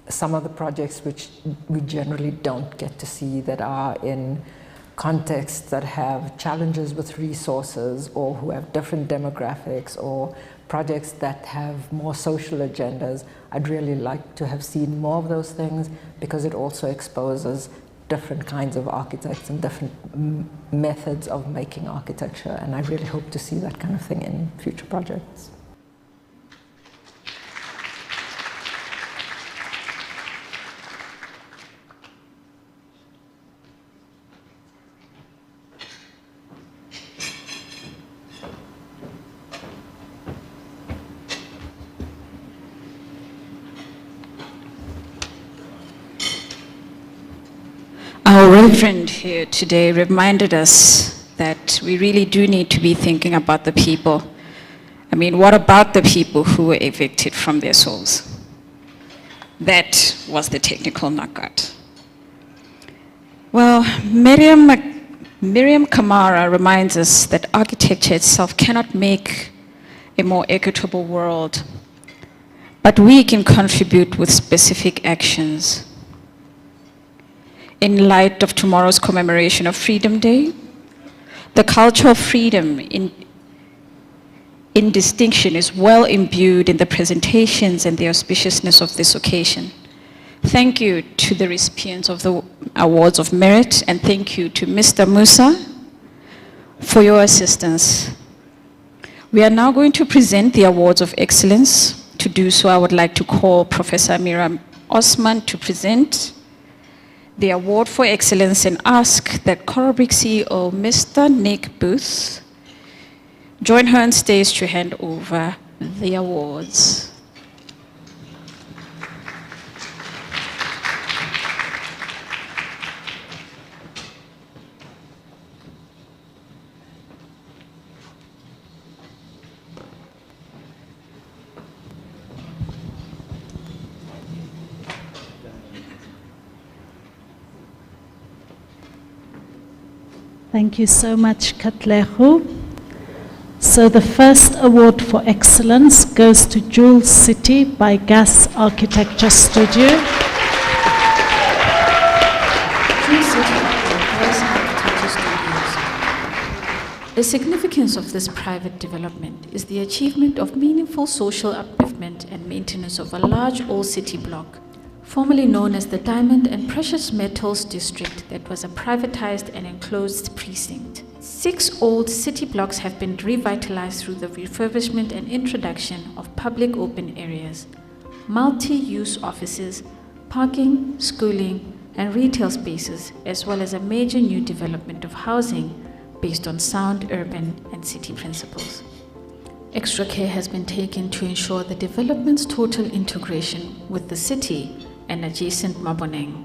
some of the projects which we generally don't get to see, that are in contexts that have challenges with resources or who have different demographics or projects that have more social agendas. I'd really like to have seen more of those things because it also exposes different kinds of architects and different methods of making architecture, and I really hope to see that kind of thing in future projects. Our reverend here today reminded us that we really do need to be thinking about the people. I mean, what about the people who were evicted from their souls? That was the technical knockout. Well, Miriam Kamara reminds us that architecture itself cannot make a more equitable world, but we can contribute with specific actions. In light of tomorrow's commemoration of Freedom Day, the culture of freedom in distinction is well imbued in the presentations and the auspiciousness of this occasion. Thank you to the recipients of the Awards of Merit, and thank you to Mr. Musa for your assistance. We are now going to present the Awards of Excellence. To do so, I would like to call Professor Amira Osman to present the Award for Excellence and ask that Corobrik CEO, Mr. Nick Booth, join her on stage to hand over the awards. Thank you so much, Katlehu. So the first award for excellence goes to Jewel City by Gas Architecture Studio. Jewel City by Gas Architecture Studios. The significance of this private development is the achievement of meaningful social upliftment and maintenance of a large old city block, formerly known as the Diamond and Precious Metals District, that was a privatized and enclosed precinct. 6 old city blocks have been revitalized through the refurbishment and introduction of public open areas, multi-use offices, parking, schooling, and retail spaces, as well as a major new development of housing based on sound urban and city principles. Extra care has been taken to ensure the development's total integration with the city and adjacent Maboneng.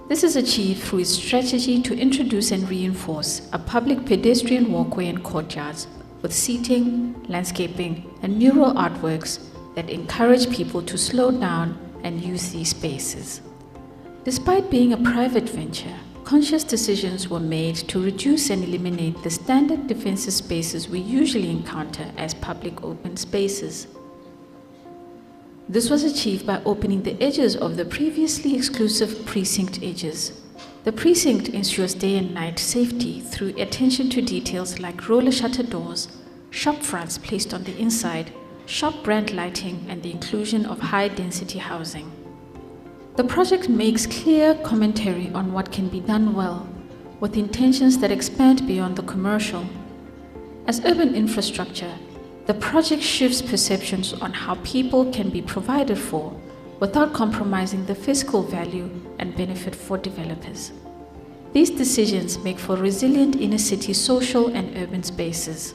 This is achieved through its strategy to introduce and reinforce a public pedestrian walkway and courtyards with seating, landscaping, and mural artworks that encourage people to slow down and use these spaces. Despite being a private venture, conscious decisions were made to reduce and eliminate the standard defensive spaces we usually encounter as public open spaces. This was achieved by opening the edges of the previously exclusive precinct edges. The precinct ensures day and night safety through attention to details like roller shutter doors, shop fronts placed on the inside, shop brand lighting, and the inclusion of high-density housing. The project makes clear commentary on what can be done well, with intentions that expand beyond the commercial. As urban infrastructure, the project shifts perceptions on how people can be provided for without compromising the fiscal value and benefit for developers. These decisions make for resilient inner-city social and urban spaces.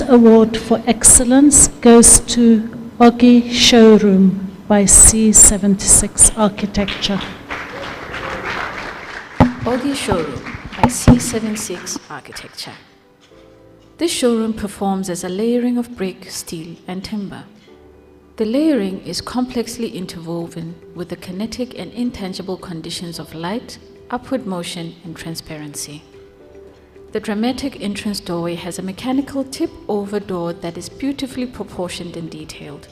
award for excellence goes to Ogi Showroom by C76 Architecture. Ogi Showroom by C76 Architecture. This showroom performs as a layering of brick, steel, and timber. The layering is complexly interwoven with the kinetic and intangible conditions of light, upward motion, and transparency. The dramatic entrance doorway has a mechanical tip-over door that is beautifully proportioned and detailed.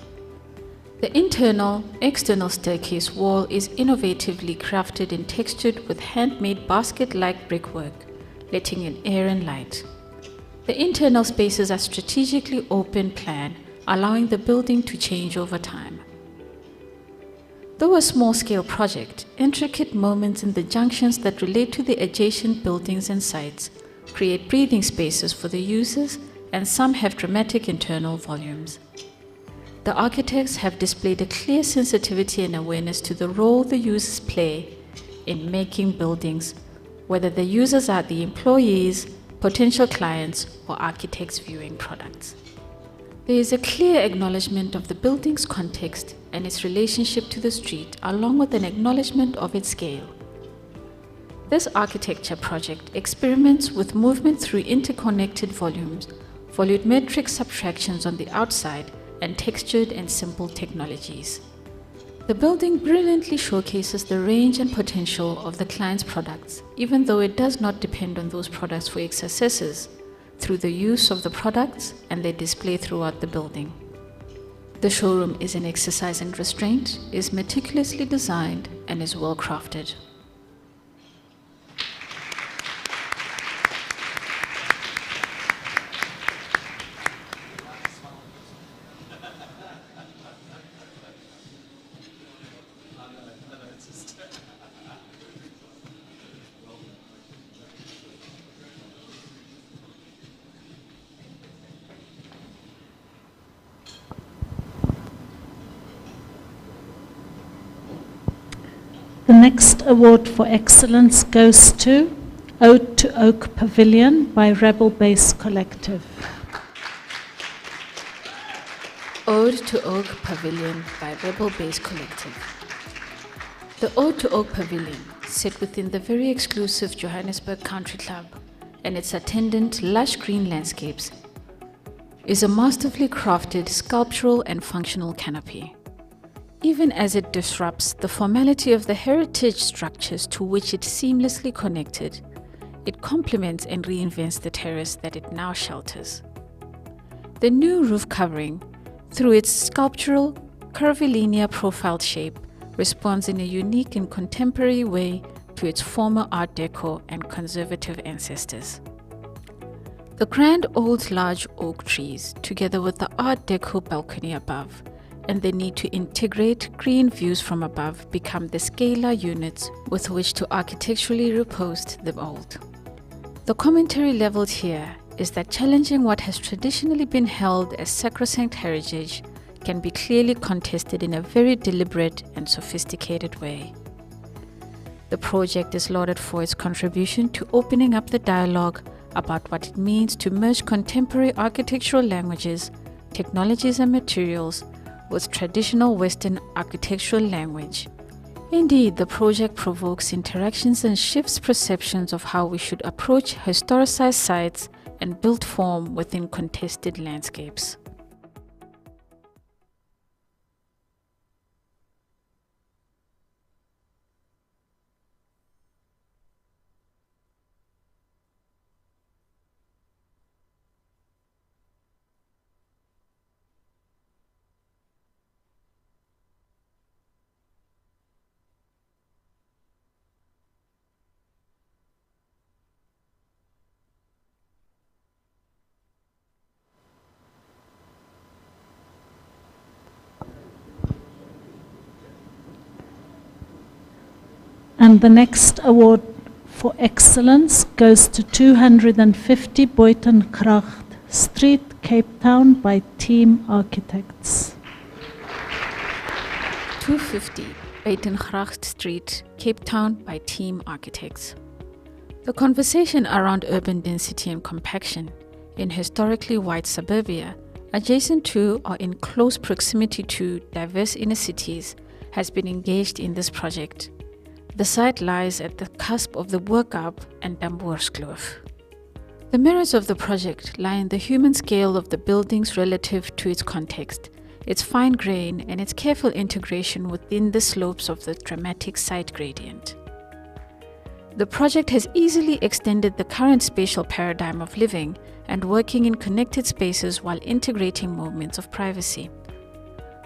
The internal, external staircase wall is innovatively crafted and textured with handmade basket-like brickwork, letting in air and light. The internal spaces are strategically open plan, allowing the building to change over time. Though a small-scale project, intricate moments in the junctions that relate to the adjacent buildings and sites create breathing spaces for the users, and some have dramatic internal volumes. The architects have displayed a clear sensitivity and awareness to the role the users play in making buildings, whether the users are the employees, potential clients, or architects viewing products. There is a clear acknowledgement of the building's context and its relationship to the street, along with an acknowledgement of its scale. This architecture project experiments with movement through interconnected volumes, volumetric subtractions on the outside, and textured and simple technologies. The building brilliantly showcases the range and potential of the client's products, even though it does not depend on those products for its successes, through the use of the products and their display throughout the building. The showroom is an exercise in restraint, is meticulously designed, and is well crafted. The next award for excellence goes to Ode to Oak Pavilion by Rebel Base Collective. Ode to Oak Pavilion by Rebel Base Collective. The Ode to Oak Pavilion, set within the very exclusive Johannesburg Country Club and its attendant lush green landscapes, is a masterfully crafted sculptural and functional canopy. Even as it disrupts the formality of the heritage structures to which it seamlessly connected, it complements and reinvents the terrace that it now shelters. The new roof covering, through its sculptural, curvilinear profiled shape, responds in a unique and contemporary way to its former Art Deco and conservative ancestors. The grand old large oak trees, together with the Art Deco balcony above, and the need to integrate green views from above, become the scalar units with which to architecturally repost the old. The commentary leveled here is that challenging what has traditionally been held as sacrosanct heritage can be clearly contested in a very deliberate and sophisticated way. The project is lauded for its contribution to opening up the dialogue about what it means to merge contemporary architectural languages, technologies, and materials with traditional Western architectural language. Indeed, the project provokes interactions and shifts perceptions of how we should approach historicized sites and build form within contested landscapes. And the next award for excellence goes to 250 Buitengracht Street, Cape Town by Team Architects. 250 Buitengracht Street, Cape Town by Team Architects. The conversation around urban density and compaction in historically white suburbia, adjacent to or in close proximity to diverse inner cities, has been engaged in this project. The site lies at the cusp of the Workup and Damboerskloof. The merits of the project lie in the human scale of the buildings relative to its context, its fine grain, and its careful integration within the slopes of the dramatic site gradient. The project has easily extended the current spatial paradigm of living and working in connected spaces while integrating moments of privacy.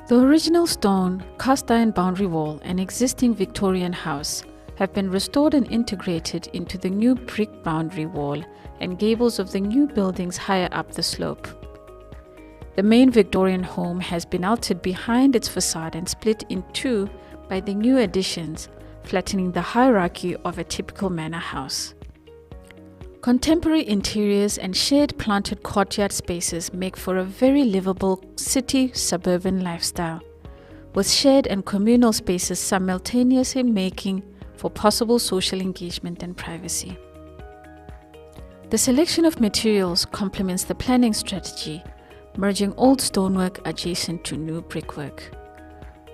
The original stone, cast iron boundary wall and existing Victorian house have been restored and integrated into the new brick boundary wall and gables of the new buildings higher up the slope. The main Victorian home has been altered behind its facade and split in two by the new additions, flattening the hierarchy of a typical manor house. Contemporary interiors and shared planted courtyard spaces make for a very livable city-suburban lifestyle, with shared and communal spaces simultaneously making for possible social engagement and privacy. The selection of materials complements the planning strategy, merging old stonework adjacent to new brickwork.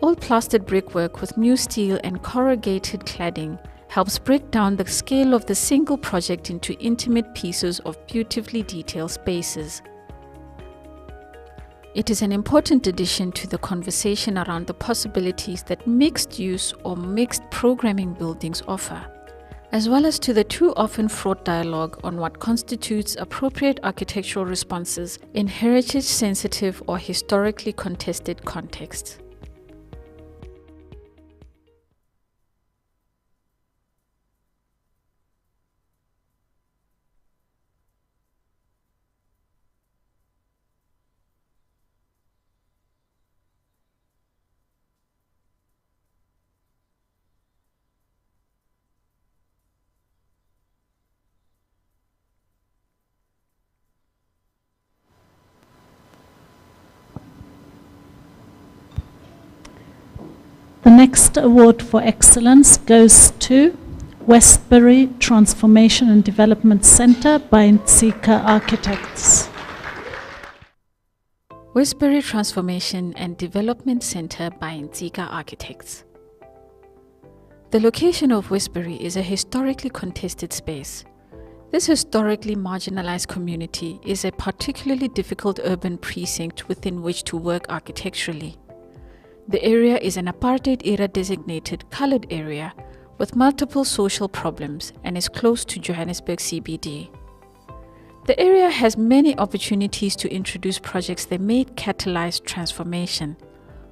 Old plastered brickwork with new steel and corrugated cladding helps break down the scale of the single project into intimate pieces of beautifully detailed spaces. It is an important addition to the conversation around the possibilities that mixed-use or mixed programming buildings offer, as well as to the too often fraught dialogue on what constitutes appropriate architectural responses in heritage-sensitive or historically contested contexts. The next award for excellence goes to Westbury Transformation and Development Center by Ntsika Architects. Westbury Transformation and Development Center by Ntsika Architects. The location of Westbury is a historically contested space. This historically marginalized community is a particularly difficult urban precinct within which to work architecturally. The area is an apartheid-era designated colored area with multiple social problems and is close to Johannesburg CBD. The area has many opportunities to introduce projects that may catalyze transformation.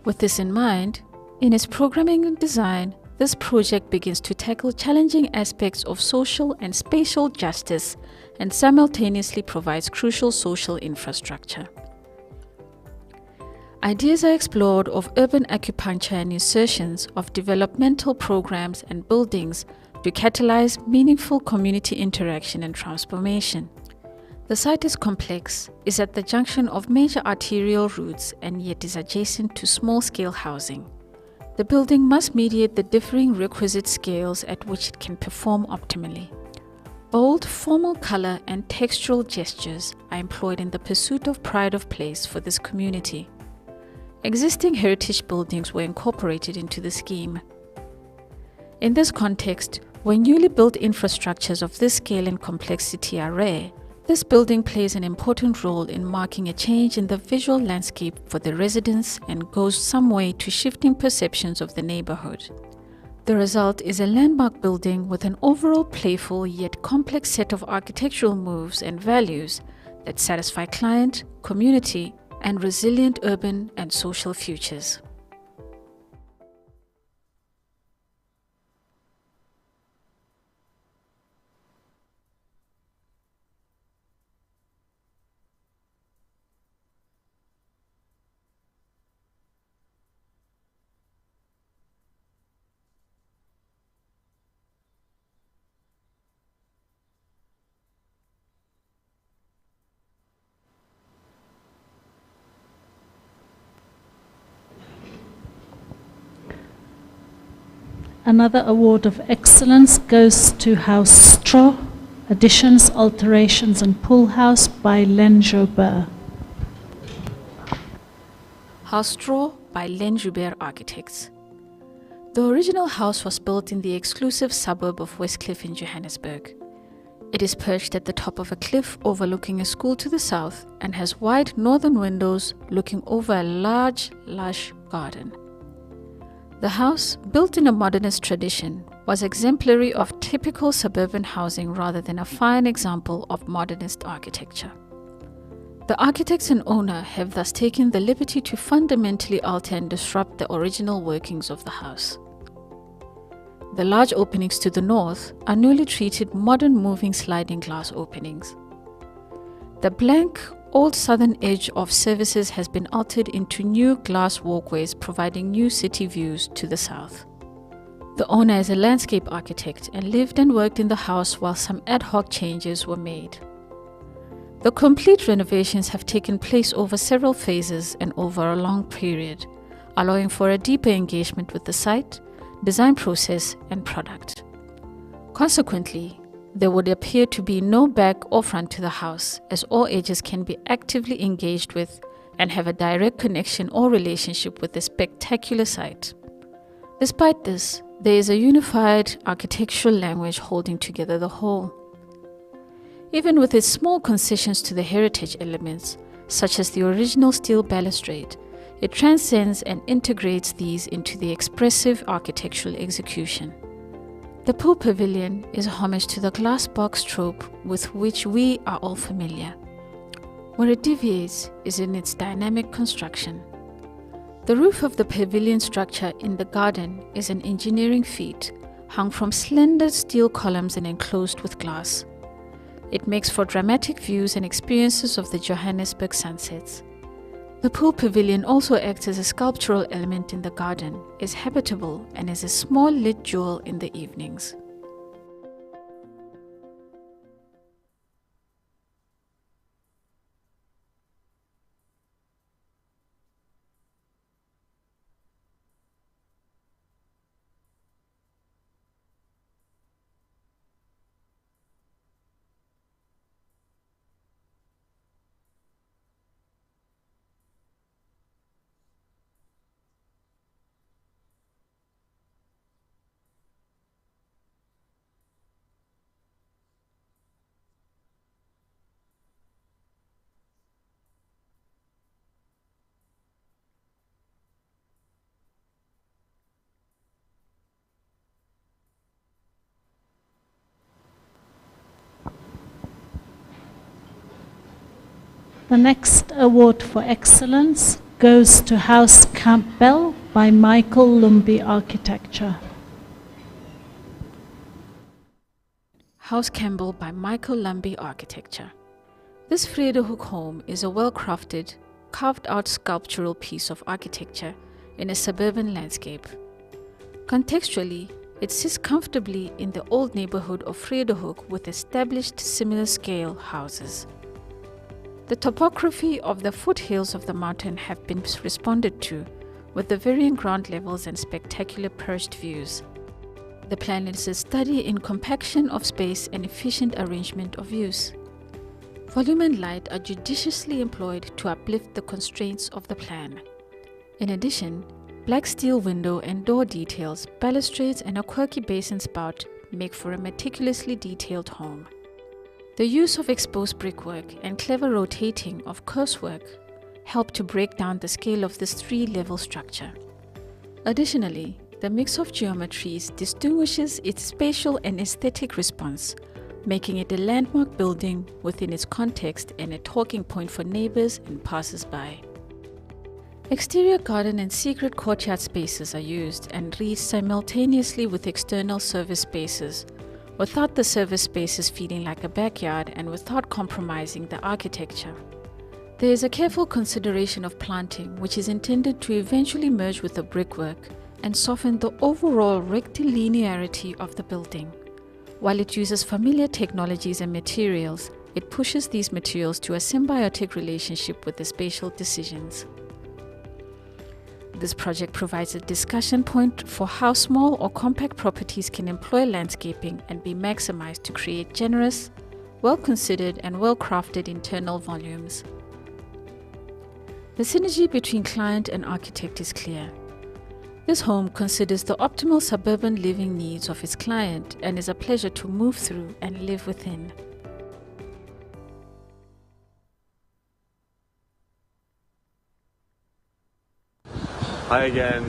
With this in mind, in its programming and design, this project begins to tackle challenging aspects of social and spatial justice and simultaneously provides crucial social infrastructure. Ideas are explored of urban acupuncture and insertions of developmental programs and buildings to catalyze meaningful community interaction and transformation. The site is complex, is at the junction of major arterial routes and yet is adjacent to small-scale housing. The building must mediate the differing requisite scales at which it can perform optimally. Bold, formal color and textural gestures are employed in the pursuit of pride of place for this community. Existing heritage buildings were incorporated into the scheme. In this context, when newly built infrastructures of this scale and complexity are rare, this building plays an important role in marking a change in the visual landscape for the residents and goes some way to shifting perceptions of the neighborhood. The result is a landmark building with an overall playful yet complex set of architectural moves and values that satisfy client, community, and resilient urban and social futures. Another award of excellence goes to House Straw Additions, Alterations and Pool House by Len Joubert. House Straw by Len Joubert Architects. The original house was built in the exclusive suburb of Westcliff in Johannesburg. It is perched at the top of a cliff overlooking a school to the south and has wide northern windows looking over a large, lush garden. The house, built in a modernist tradition, was exemplary of typical suburban housing rather than a fine example of modernist architecture. The architects and owner have thus taken the liberty to fundamentally alter and disrupt the original workings of the house. The large openings to the north are newly treated modern moving sliding glass openings. The blank, old southern edge of services has been altered into new glass walkways providing new city views to the south. The owner is a landscape architect and lived and worked in the house while some ad hoc changes were made. The complete renovations have taken place over several phases and over a long period, allowing for a deeper engagement with the site, design process, and product. Consequently, there would appear to be no back or front to the house, as all edges can be actively engaged with and have a direct connection or relationship with the spectacular site. Despite this, there is a unified architectural language holding together the whole. Even with its small concessions to the heritage elements, such as the original steel balustrade, it transcends and integrates these into the expressive architectural execution. The pool pavilion is a homage to the glass box trope with which we are all familiar. Where it deviates is in its dynamic construction. The roof of the pavilion structure in the garden is an engineering feat, hung from slender steel columns and enclosed with glass. It makes for dramatic views and experiences of the Johannesburg sunsets. The pool pavilion also acts as a sculptural element in the garden, is habitable, and is a small lit jewel in the evenings. The next award for excellence goes to House Campbell by Michael Lumby Architecture. House Campbell by Michael Lumby Architecture. This Vredehoek home is a well-crafted, carved-out sculptural piece of architecture in a suburban landscape. Contextually, it sits comfortably in the old neighborhood of Vredehoek with established similar-scale houses. The topography of the foothills of the mountain have been responded to, with the varying ground levels and spectacular perched views. The plan is a study in compaction of space and efficient arrangement of use. Volume and light are judiciously employed to uplift the constraints of the plan. In addition, black steel window and door details, balustrades, and a quirky basin spout make for a meticulously detailed home. The use of exposed brickwork and clever rotating of cursework help to break down the scale of this three-level structure. Additionally, the mix of geometries distinguishes its spatial and aesthetic response, making it a landmark building within its context and a talking point for neighbors and passers-by. Exterior garden and secret courtyard spaces are used and read simultaneously with external service spaces, without the service spaces feeling like a backyard and without compromising the architecture. There is a careful consideration of planting, which is intended to eventually merge with the brickwork and soften the overall rectilinearity of the building. While it uses familiar technologies and materials, it pushes these materials to a symbiotic relationship with the spatial decisions. This project provides a discussion point for how small or compact properties can employ landscaping and be maximized to create generous, well-considered and well-crafted internal volumes. The synergy between client and architect is clear. This home considers the optimal suburban living needs of its client and is a pleasure to move through and live within. Hi again.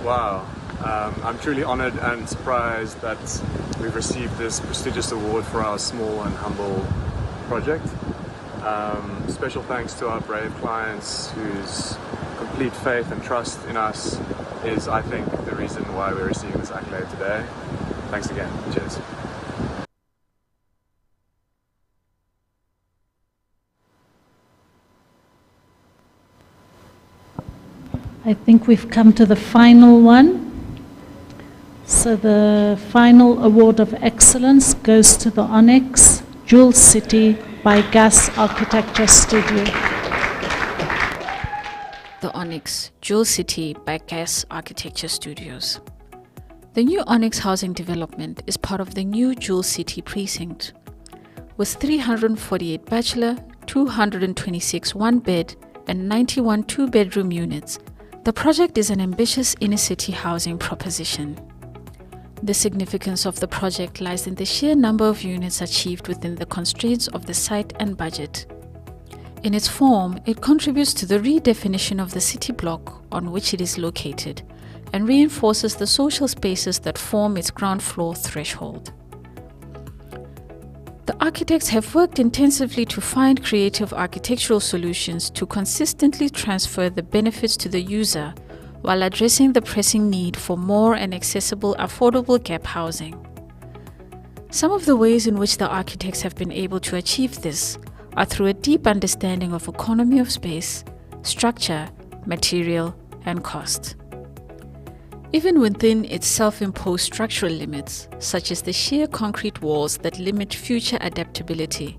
Wow. I'm truly honored and surprised that we've received this prestigious award for our small and humble project. Special thanks to our brave clients whose complete faith and trust in us is, I think, the reason why we're receiving this accolade today. Thanks again. Cheers. I think we've come to the final one. So the final award of excellence goes to the Onyx Jewel City by Gas Architecture Studio. The Onyx Jewel City by Gas Architecture Studios. The new Onyx housing development is part of the new Jewel City precinct. With 348 bachelor, 226 one-bed, and 91 two-bedroom units, the project is an ambitious inner-city housing proposition. The significance of the project lies in the sheer number of units achieved within the constraints of the site and budget. In its form, it contributes to the redefinition of the city block on which it is located and reinforces the social spaces that form its ground floor threshold. The architects have worked intensively to find creative architectural solutions to consistently transfer the benefits to the user while addressing the pressing need for more and accessible, affordable gap housing. Some of the ways in which the architects have been able to achieve this are through a deep understanding of economy of space, structure, material, and cost. Even within its self-imposed structural limits, such as the sheer concrete walls that limit future adaptability,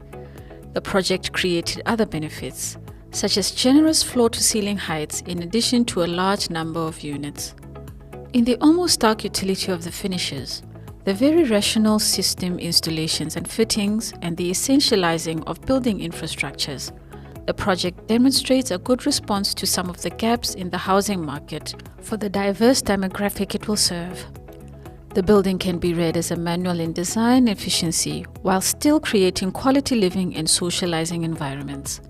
the project created other benefits, such as generous floor-to-ceiling heights in addition to a large number of units. In the almost stark utility of the finishes, the very rational system installations and fittings, and the essentializing of building infrastructures, the project demonstrates a good response to some of the gaps in the housing market for the diverse demographic it will serve. The building can be read as a manual in design efficiency while still creating quality living and socializing environments.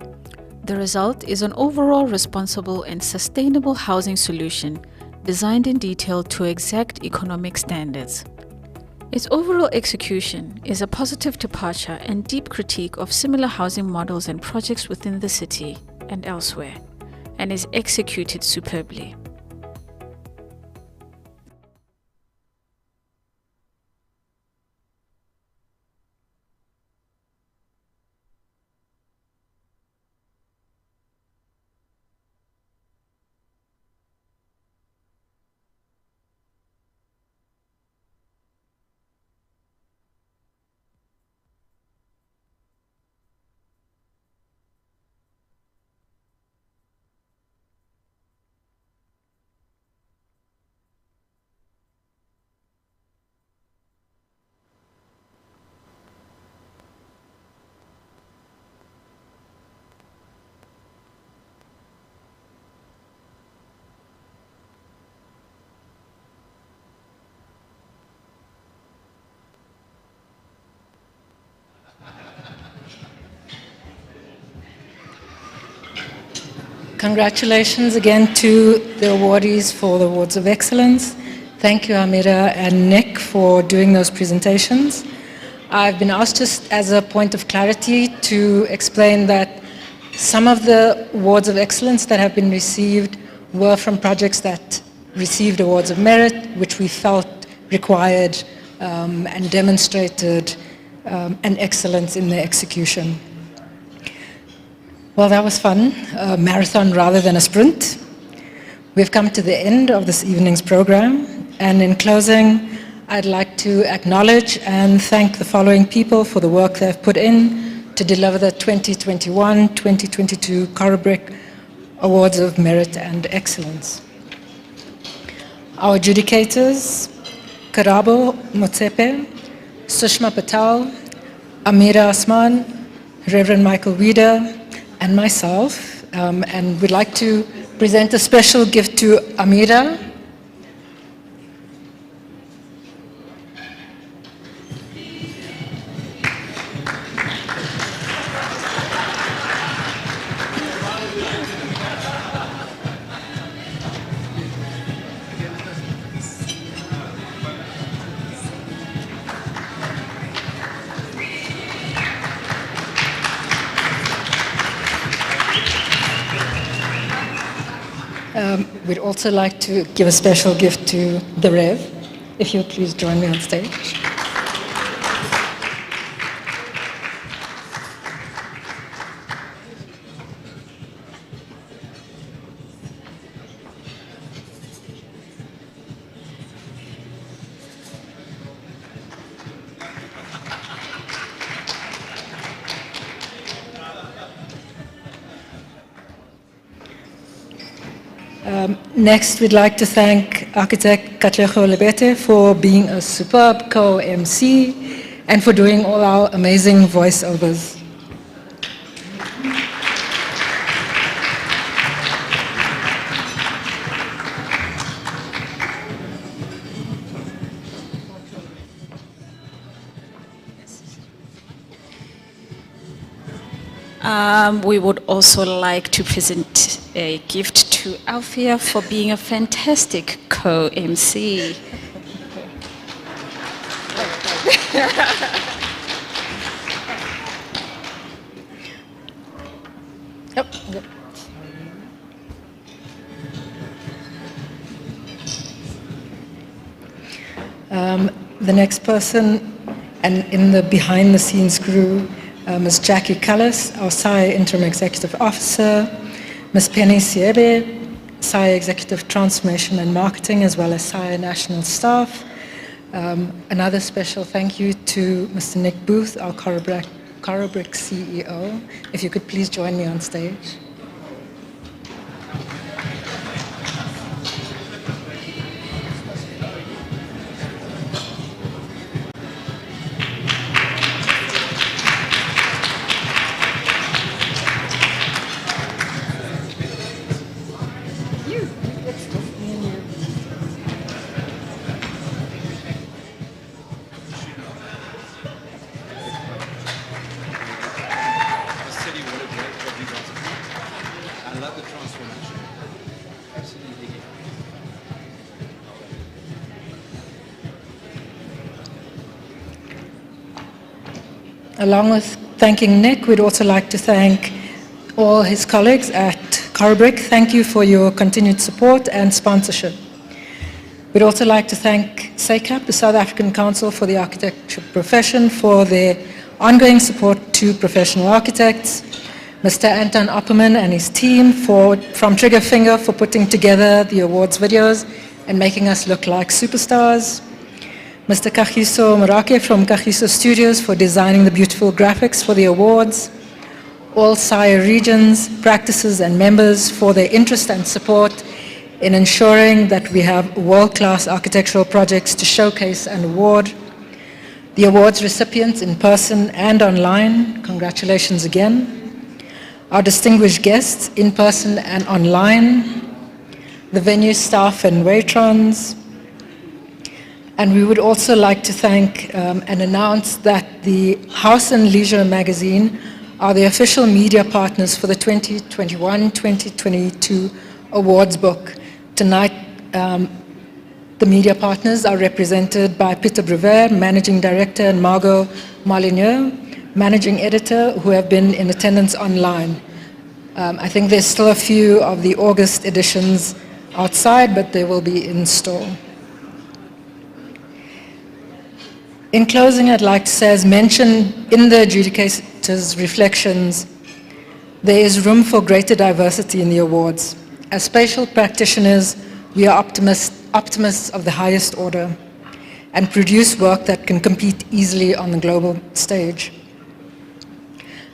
The result is an overall responsible and sustainable housing solution designed in detail to exact economic standards. Its overall execution is a positive departure and deep critique of similar housing models and projects within the city and elsewhere, and is executed superbly. Congratulations again to the awardees for the Awards of Excellence. Thank you, Amira and Nick, for doing those presentations. I've been asked, just as a point of clarity, to explain that some of the Awards of Excellence that have been received were from projects that received Awards of Merit, which we felt required and demonstrated an excellence in the execution. Well, that was fun, a marathon rather than a sprint. We've come to the end of this evening's program, and in closing, I'd like to acknowledge and thank the following people for the work they've put in to deliver the 2021-2022 Corobrik Awards of Merit and Excellence. Our adjudicators, Karabo Motsepe, Sushma Patel, Amira Asman, Reverend Michael Wieder, and myself. And we'd like to present a special gift to Amira. We'd also like to give a special gift to the Rev, if you'll please join me on stage. Next, we'd like to thank architect Katlego Lebete for being a superb co-MC and for doing all our amazing voiceovers. We would also like to present a gift to Althea for being a fantastic co-MC. The next person, and in the behind-the-scenes crew, Ms. Jackie Cullis, our SAIA Interim Executive Officer, Ms. Penny Siebe, SAIA Executive Transformation and Marketing, as well as SAIA National Staff. Another special thank you to Mr. Nick Booth, our Corobrik CEO. If you could please join me on stage. Along with thanking Nick, we'd also like to thank all his colleagues at Corobrik. Thank you for your continued support and sponsorship. We'd also like to thank SAICAP, the South African Council for the Architecture Profession, for their ongoing support to professional architects, Mr. Anton Opperman and his team from Triggerfinger for putting together the awards videos and making us look like superstars, Mr. Kagiso Morake from Kagiso Studios for designing the beautiful graphics for the awards, all SAIA regions, practices and members for their interest and support in ensuring that we have world-class architectural projects to showcase and award, the awards recipients in person and online, congratulations again, our distinguished guests in person and online, the venue staff and waiters. And we would also like to thank and announce that the House and Leisure magazine are the official media partners for the 2021-2022 awards book. Tonight, the media partners are represented by Peter Brewer, Managing Director, and Margot Molyneux, Managing Editor, who have been in attendance online. I think there's still a few of the August editions outside, but they will be in store. In closing, I'd like to say, as mentioned in the adjudicators' reflections, there is room for greater diversity in the awards. As spatial practitioners, we are optimists of the highest order and produce work that can compete easily on the global stage.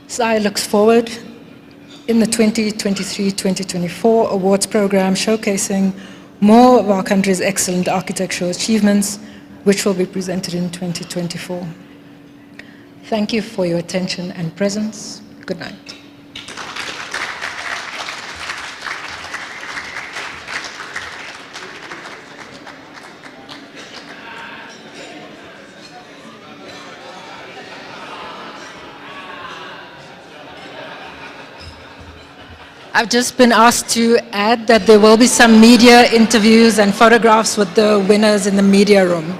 SAIA looks forward in the 2023-2024 awards program showcasing more of our country's excellent architectural achievements, which will be presented in 2024. Thank you for your attention and presence. Good night. I've just been asked to add that there will be some media interviews and photographs with the winners in the media room.